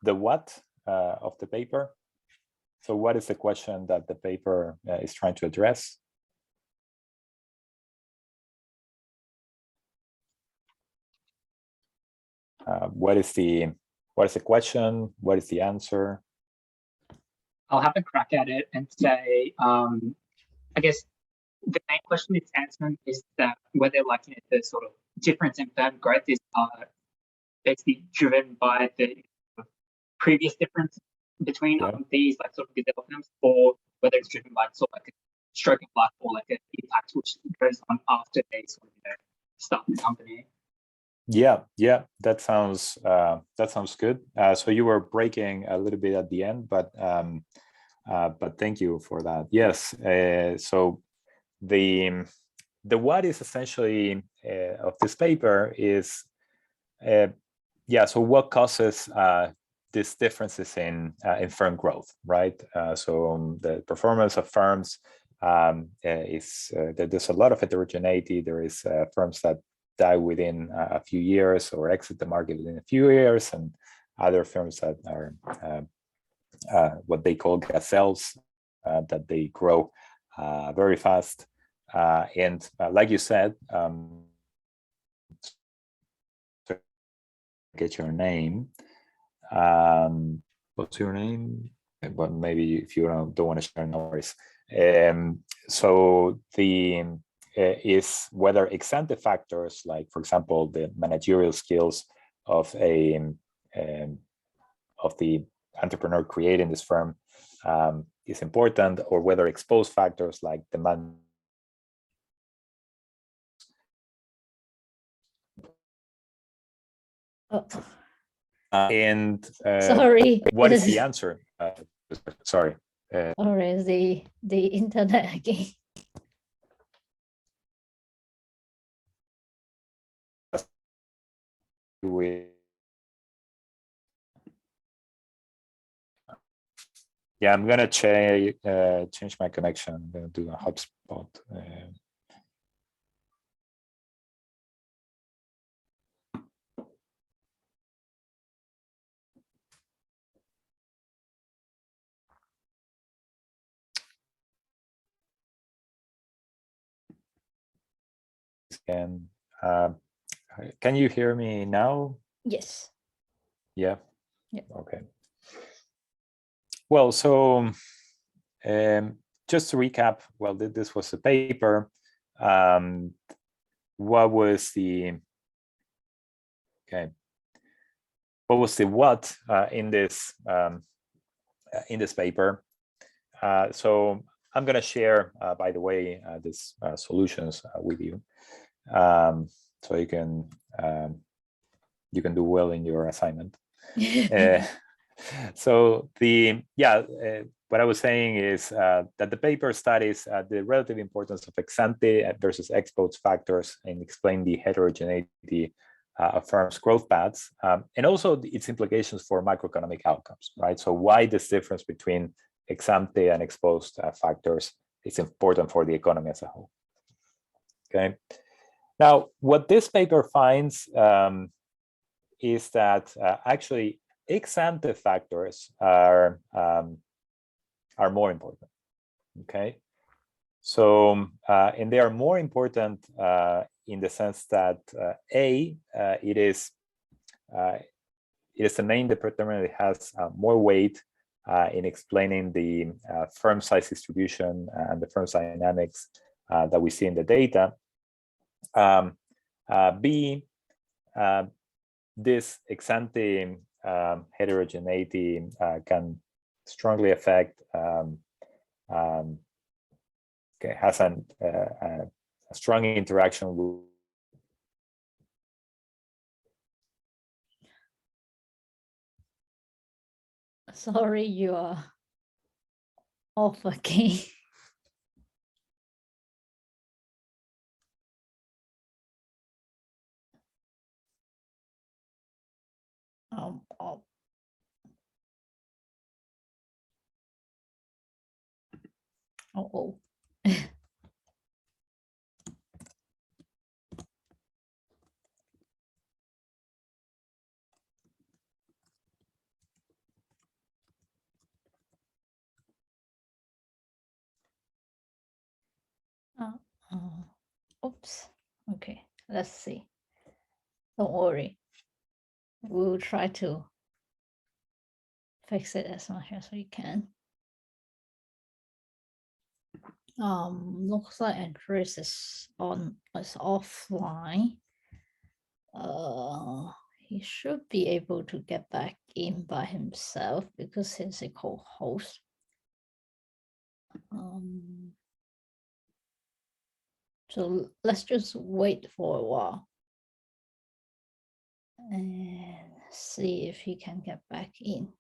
the what of the paper. So what is the question that the paper is trying to address? What is the question? What is the answer? I'll have a crack at it and say, I guess the main question it's answering is that whether like the sort of difference in firm growth is basically driven by the previous difference between these like sort of developed firms, or whether it's driven by sort of like a stroke of luck or like an impact which goes on after they sort of start the company. Yeah, that sounds good. So you were breaking a little bit at the end, but thank you for that. Yes. So the what is essentially of this paper is so what causes these differences in firm growth, right? So the performance of firms is there's a lot of heterogeneity. There is firms that die within a few years or exit the market within a few years, and other firms that are what they call gazelles, that they grow very fast. And like you said, get your name. What's your name? But maybe if you don't want to share, no worries. So the is whether ex-ante factors, like for example the managerial skills of the entrepreneur creating this firm is important, or whether exposed factors like demand and sorry, what is the answer? Sorry. Or is the internet again? Yeah, I'm gonna change my connection. I'm gonna do a hotspot. Can you hear me now? Yes. Yeah. Yeah. Okay. Well, so just to recap, well, this was a paper. What was the what in this paper? So I'm going to share, by the way, these solutions with you, so you can do well in your assignment. So what I was saying is that the paper studies the relative importance of ex-ante versus exposed factors and explain the heterogeneity of firms' growth paths, and also its implications for macroeconomic outcomes, right? So why this difference between ex-ante and exposed factors is important for the economy as a whole. Okay. Now, what this paper finds is that actually ex-ante factors are more important. Okay, so and they are more important in the sense that it is the main determinant that has more weight in explaining the firm size distribution and the firm's dynamics that we see in the data. B, this ex-ante heterogeneity can strongly affect has a strong interaction with Sorry, you are off again. Oh. Oh. Oops. Okay, let's see. Don't worry. We'll try to fix it as much as we can. Looks like Andres is offline. He should be able to get back in by himself because he's a co-host. So let's just wait for a while and see if he can get back in.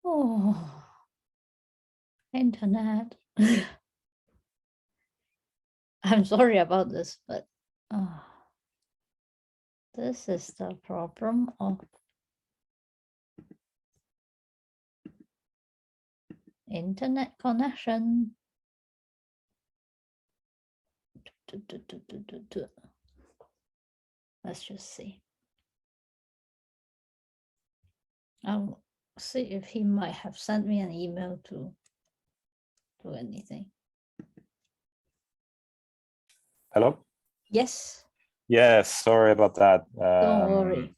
Oh, internet. I'm sorry about this, but this is the problem of internet connection. Let's just see. I'll see if he might have sent me an email to do anything. Hello? Yes. Yes, sorry about that. Don't worry.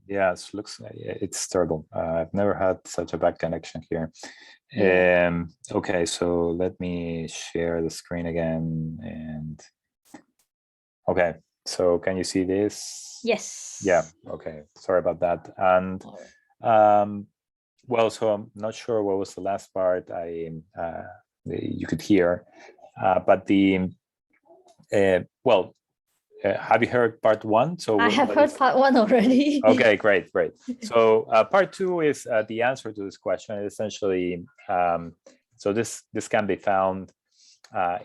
Yes, looks it's terrible. I've never had such a bad connection here. Yeah. Okay, so let me share the screen again. And okay, so can you see this? Yes. Yeah, okay, sorry about that. And well, so I'm not sure what was the last part you could hear, but well, have you heard part one? So I have heard part one already. Okay, great. So part two is the answer to this question. Essentially, so this can be found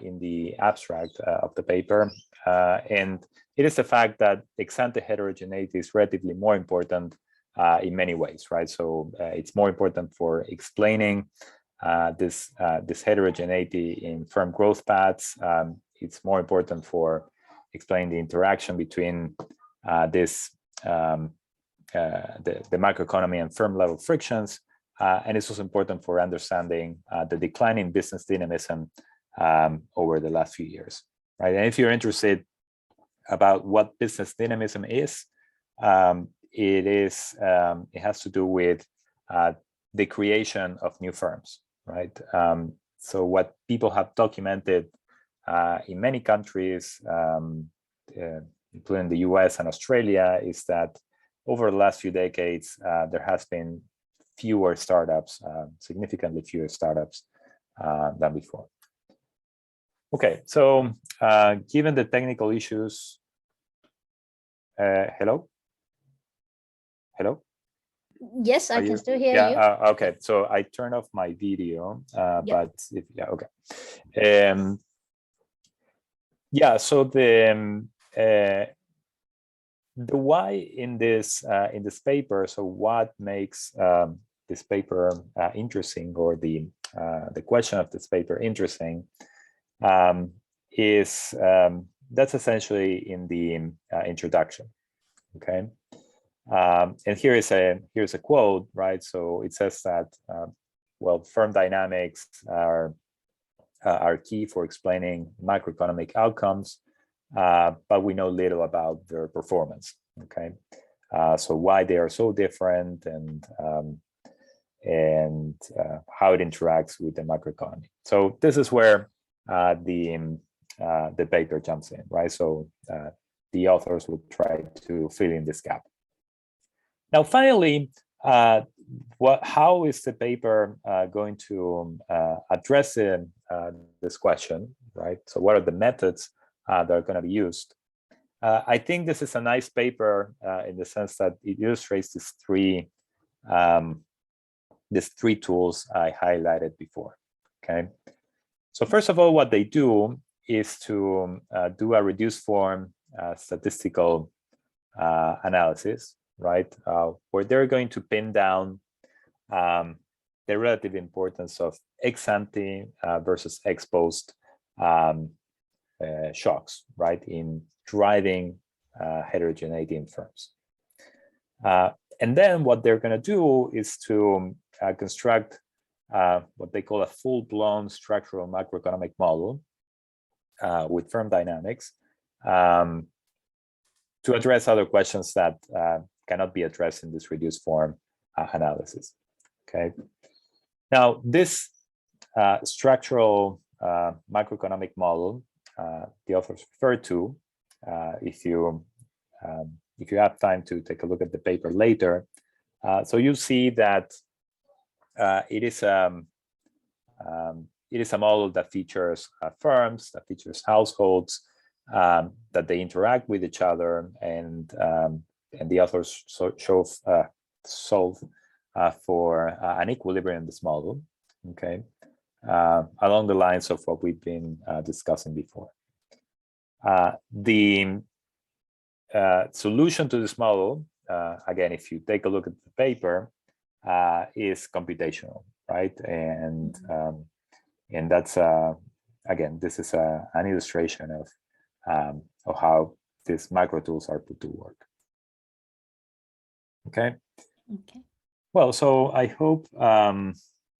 in the abstract of the paper, and it is the fact that ex-ante heterogeneity is relatively more important in many ways, right? So it's more important for explaining this heterogeneity in firm growth paths. It's more important for explaining the interaction between the macroeconomy and firm level frictions, and it's also important for understanding the decline in business dynamism over the last few years, right? And if you're interested about what business dynamism is, it has to do with the creation of new firms, right? So what people have documented in many countries, including the US and Australia, is that over the last few decades, there has been fewer startups, significantly fewer startups than before. Okay, so given the technical issues, hello? Hello? Yes, I can still hear you. Okay, so I turned off my video, but if, okay. Yeah, so the why in this paper, so what makes this paper interesting, or the question of this paper interesting, is that's essentially in the introduction. Okay, and here's a quote, right? So it says that well, firm dynamics are key for explaining macroeconomic outcomes, but we know little about their performance. Okay, so why they are so different, and how it interacts with the macroeconomy. So this is where the paper jumps in, right? So the authors will try to fill in this gap. Now, finally, how is the paper going to address this question, right? So what are the methods that are going to be used? I think this is a nice paper in the sense that it illustrates these three tools I highlighted before. Okay, so first of all, what they do is to do a reduced form statistical analysis, right? Where they're going to pin down the relative importance of ex ante versus ex post shocks, right, in driving heterogeneity in firms. And then what they're going to do is to construct what they call a full-blown structural macroeconomic model with firm dynamics to address other questions that cannot be addressed in this reduced form analysis. Okay. Now, this structural macroeconomic model, the authors refer to, if you have time to take a look at the paper later, so you see that it is a model that features firms, that features households, that they interact with each other, and the authors solve for an equilibrium in this model, okay, along the lines of what we've been discussing before. The solution to this model, again, if you take a look at the paper, is computational, right? And that's again, this is an illustration of how these micro tools are put to work. Okay. Okay. Well, so I hope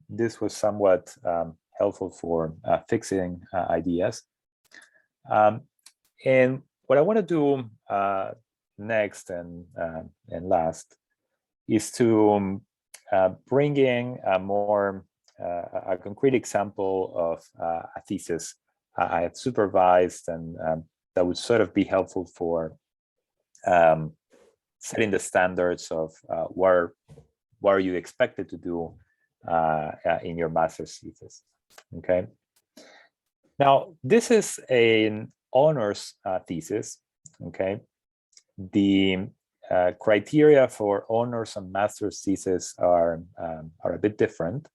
this was somewhat helpful for fixing ideas. And what I want to do next and last is to bring in a concrete example of a thesis I have supervised, and that would sort of be helpful for setting the standards of what are you expected to do in your master's thesis. Okay. Now, this is an honors thesis. Okay. The criteria for honors and master's thesis are a bit different,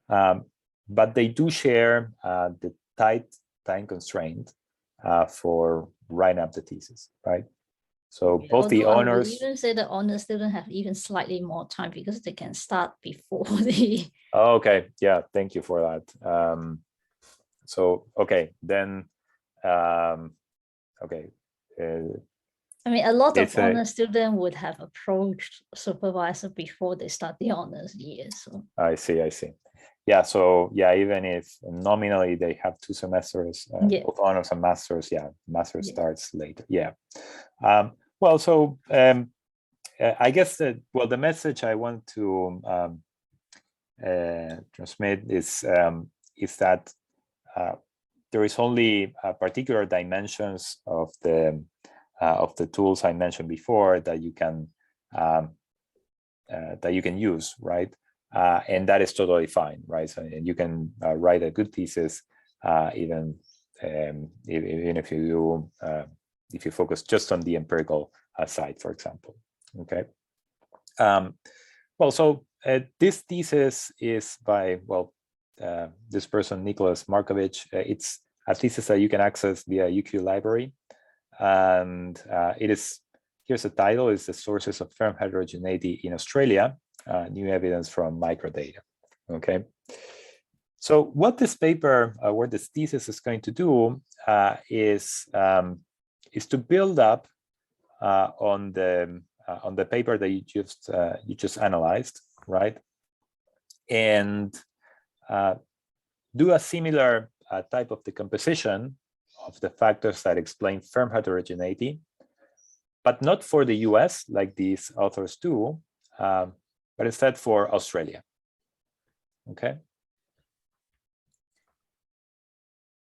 but they do share the tight time constraint for writing up the thesis, right? So both the honors. I would even say the honors students have even slightly more time because they can start before the. Oh, okay, yeah, thank you for that. So okay, then okay. I mean, a lot of honors students would have approached supervisor before they start the honors year. So I see. Yeah, so yeah, even if nominally they have 2 semesters, both honors and masters, yeah, master starts later. Yeah. Well, so I guess that, well, the message I want to transmit is that there is only particular dimensions of the tools I mentioned before that you can use, right? And that is totally fine, right? So, and you can write a good thesis even if you focus just on the empirical side, for example. Okay. Well, so this thesis is by this person, Nicholas Markovich. It's a thesis that you can access via UQ library, and it is, here's the title: is the sources of firm heterogeneity in Australia. New evidence from microdata. Okay, so what this paper, what this thesis is going to do is to build up on the paper that you just analyzed, right? And do a similar type of decomposition of the factors that explain firm heterogeneity, but not for the US like these authors do, but instead for Australia. Okay.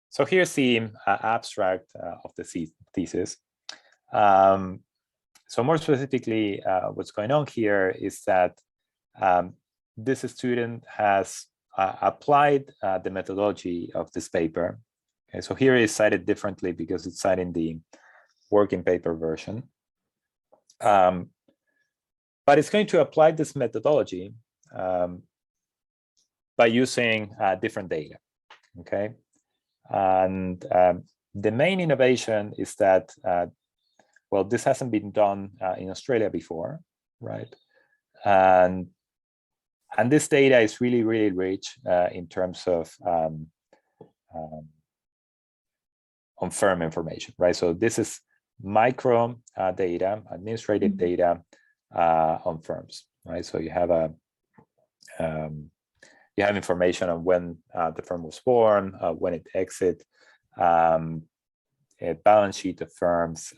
So here's the abstract of the thesis. So more specifically, what's going on here is that this student has applied the methodology of this paper. Okay, so here is cited differently because it's cited in the working paper version. But it's going to apply this methodology by using different data, okay? And the main innovation is that, well, this hasn't been done in Australia before, right? And this data is really, really rich in terms of firm information, right? So this is micro data, administrative data on firms, right? So you have information on when the firm was born, when it exited, a balance sheet of firms,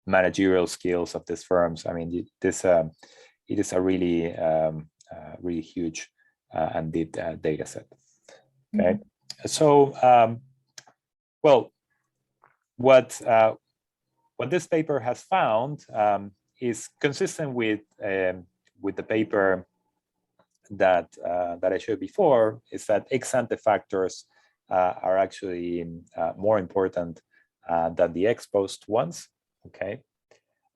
managerial skills of these firms. I mean, this it is a really really huge and deep data set. Okay, so well, what this paper has found is consistent with the paper that I showed before, is that ex-ante factors are actually more important than the ex-post ones. Okay,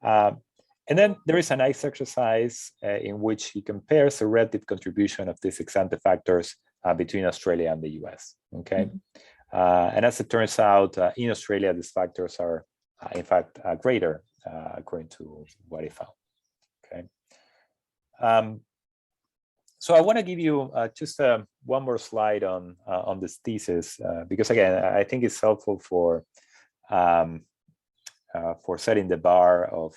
and then there is a nice exercise in which he compares the relative contribution of these ex-ante factors between Australia and the US. Okay, and as it turns out, in Australia, these factors are in fact greater according to what he found. Okay. So I want to give you just one more slide on this thesis because again, I think it's helpful for setting the bar of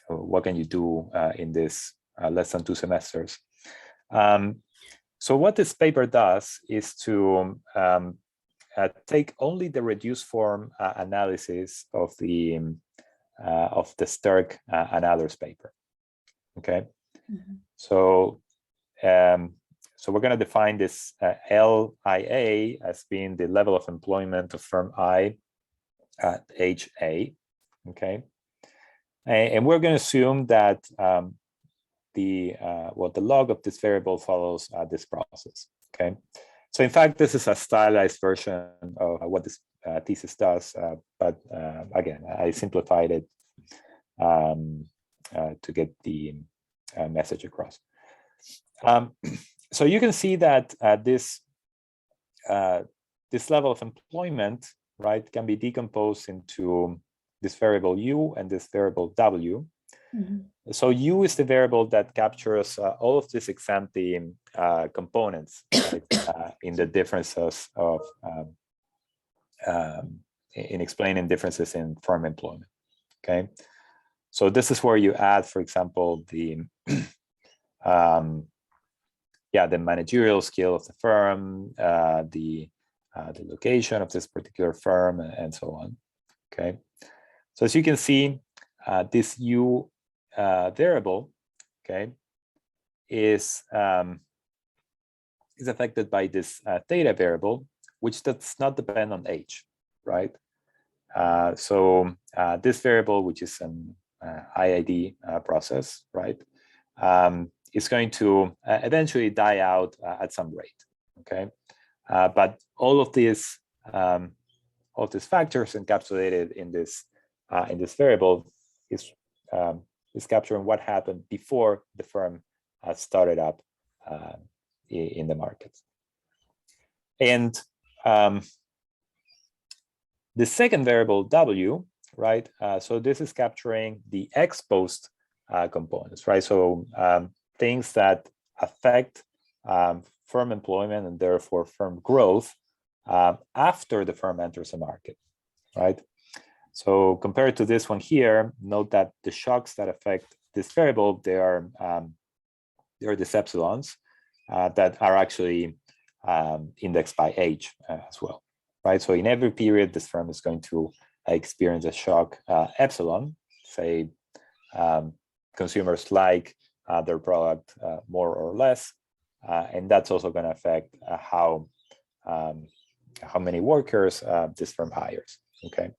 what can you do in this less than 2 semesters. So what this paper does is to take only the reduced form analysis of the Sterk and others paper. Okay, so we're going to define this LIA as being the level of employment of firm I at age A. Okay, and we're going to assume that the log of this variable follows this process. Okay, so in fact, this is a stylized version of what this thesis does, but again, I simplified it to get the message across. So you can see that this level of employment, right, can be decomposed into this variable U and this variable W. So U is the variable that captures all of these ex-ante components, right, in the differences of in explaining differences in firm employment. Okay, so this is where you add, for example, the the managerial skill of the firm, the location of this particular firm, and so on. Okay, so as you can see, this U variable, okay, is affected by this theta variable, which does not depend on age, right? So this variable, which is an IID process, right, is going to eventually die out at some rate. Okay, but all of these factors encapsulated in this variable is capturing what happened before the firm started up in the market. And the second variable W, right? So this is capturing the ex-post components, right? So things that affect firm employment and therefore firm growth after the firm enters the market, right? So compared to this one here, note that the shocks that affect this variable, they are these epsilons that are actually indexed by age as well, right? So in every period, this firm is going to experience a shock epsilon, say consumers like their product more or less, and that's also going to affect how many workers this firm hires. Okay,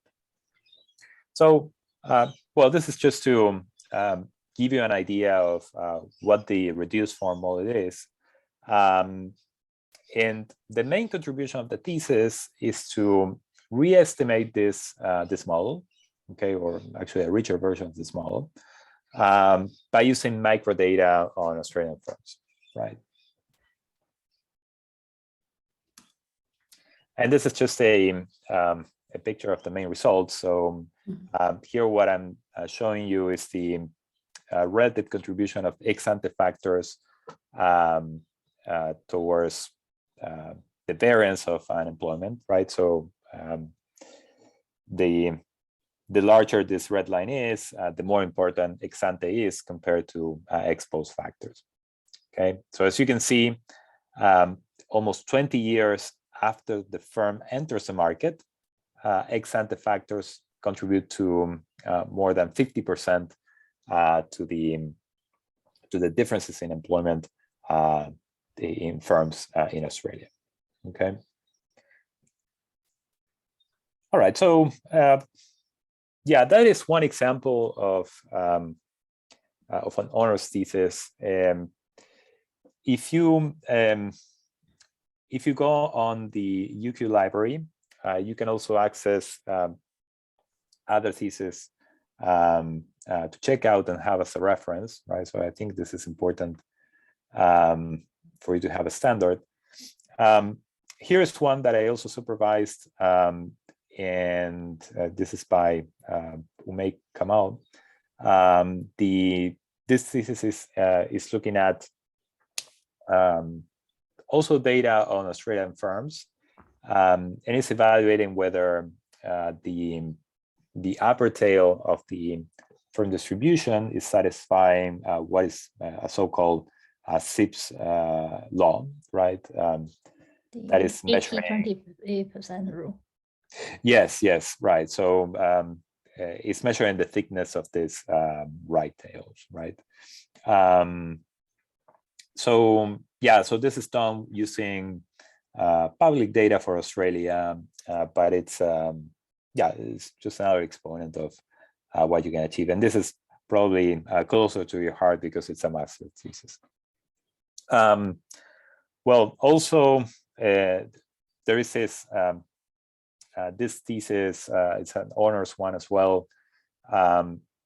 so well, this is just to give you an idea of what the reduced form model is, and the main contribution of the thesis is to re-estimate this model, okay, or actually a richer version of this model, by using microdata on Australian firms, right? And this is just a picture of the main results. So here, what I'm showing you is the relative contribution of ex-ante factors towards the variance of unemployment, right? So the larger this red line is, the more important ex ante is compared to ex post factors. Okay, so as you can see, almost 20 years after the firm enters the market, ex ante factors contribute to more than 50% to the differences in employment in firms in Australia. Okay. All right. So yeah, that is one example of an honors thesis. If you go on the UQ library, you can also access other theses to check out and have as a reference, right? So I think this is important for you to have a standard. Here's one that I also supervised, and this is by Umay Kamal. This thesis is looking at also data on Australian firms, and it's evaluating whether the upper tail of the firm distribution is satisfying what is a so-called SIPS law, right? That is measuring 20% rule. Yes, right. So it's measuring the thickness of this right tails, right? So yeah, so this is done using public data for Australia, but it's it's just another exponent of what you can achieve, and this is probably closer to your heart because it's a master's thesis. Well, also there is this this thesis. It's an honors one as well.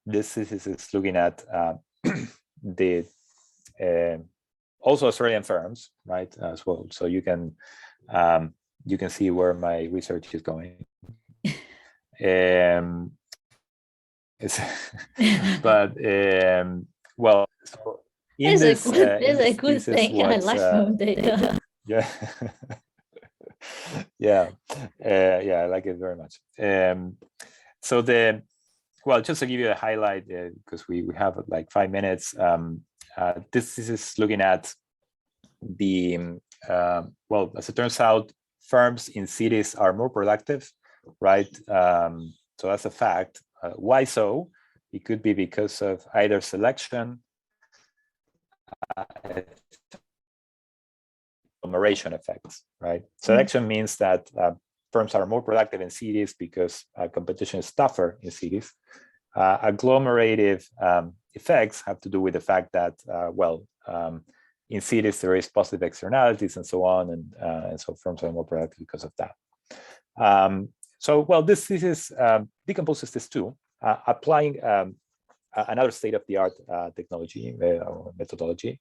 This thesis is looking at the also Australian firms, right, as well. So you can see where my research is going. But well, so in it's a good thing. I like firm data. Yeah. Yeah, I like it very much. So just to give you a highlight, because we have like 5 minutes. This is looking at the as it turns out, firms in cities are more productive, right? So that's a fact. Why so? It could be because of either selection, agglomeration effects, right? Selection means that firms are more productive in cities because competition is tougher in cities. Agglomerative effects have to do with the fact that, in cities there is positive externalities and so on, and so firms are more productive because of that. This thesis decomposes this too, applying another state-of-the-art technology or methodology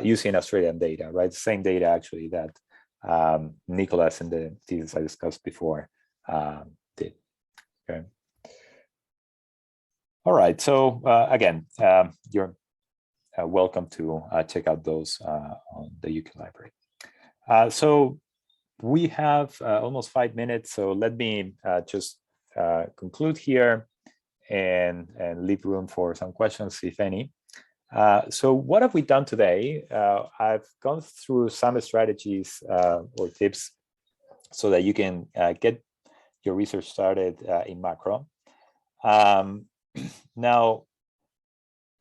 using Australian data, right? Same data actually that Nicholas in the thesis I discussed before did. Okay. All right. So again, you're welcome to check out those on the UQ library. So we have almost 5 minutes. So let me just conclude here and leave room for some questions, if any. So what have we done today? I've gone through some strategies or tips so that you can get your research started in macro. Now,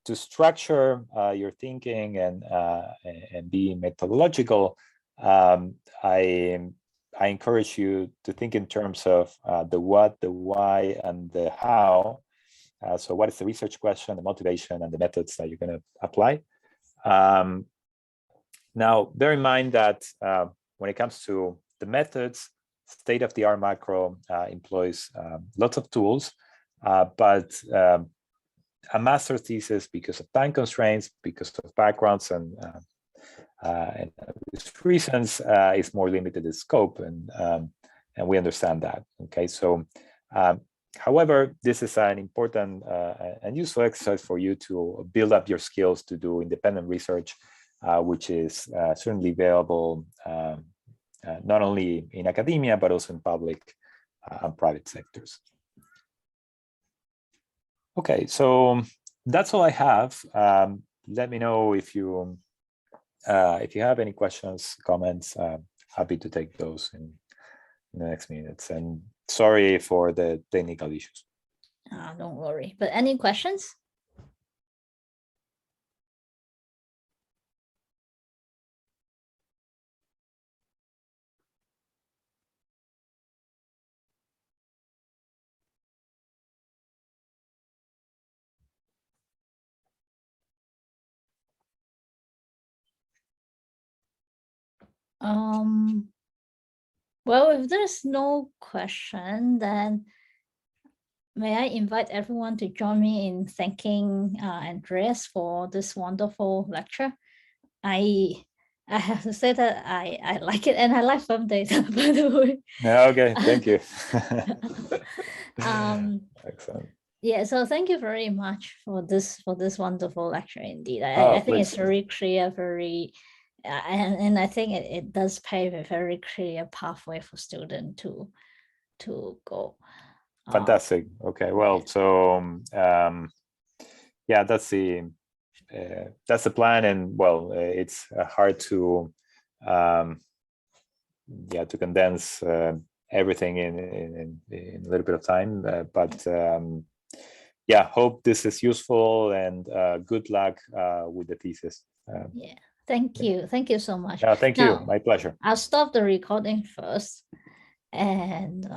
to structure your thinking and be methodological, I encourage you to think in terms of the what, the why, and the how. So what is the research question, the motivation, and the methods that you're going to apply? Now, bear in mind that when it comes to the methods, state-of-the-art macro employs lots of tools, but a master's thesis, because of time constraints, because of backgrounds and reasons, is more limited in scope, and we understand that. Okay, so however, this is an important and useful exercise for you to build up your skills to do independent research, which is certainly available not only in academia, but also in public and private sectors. Okay, so that's all I have. Let me know if you have any questions, comments. Happy to take those in the next minutes. And sorry for the technical issues. Don't worry. But any questions? Well, if there's no question, then may I invite everyone to join me in thanking Andreas for this wonderful lecture. I have to say that I like it, and I like firm data, by the way. Okay, thank you. Excellent. Yeah, so thank you very much for this wonderful lecture. Indeed, I think it's very clear, very, and I think it does pave a very clear pathway for students to go. Fantastic. Okay, well, so yeah, that's the plan, and well, it's hard to to condense everything in a little bit of time, but yeah, hope this is useful, and good luck with the thesis. Yeah, thank you so much. Thank you, my pleasure. I'll stop the recording first, and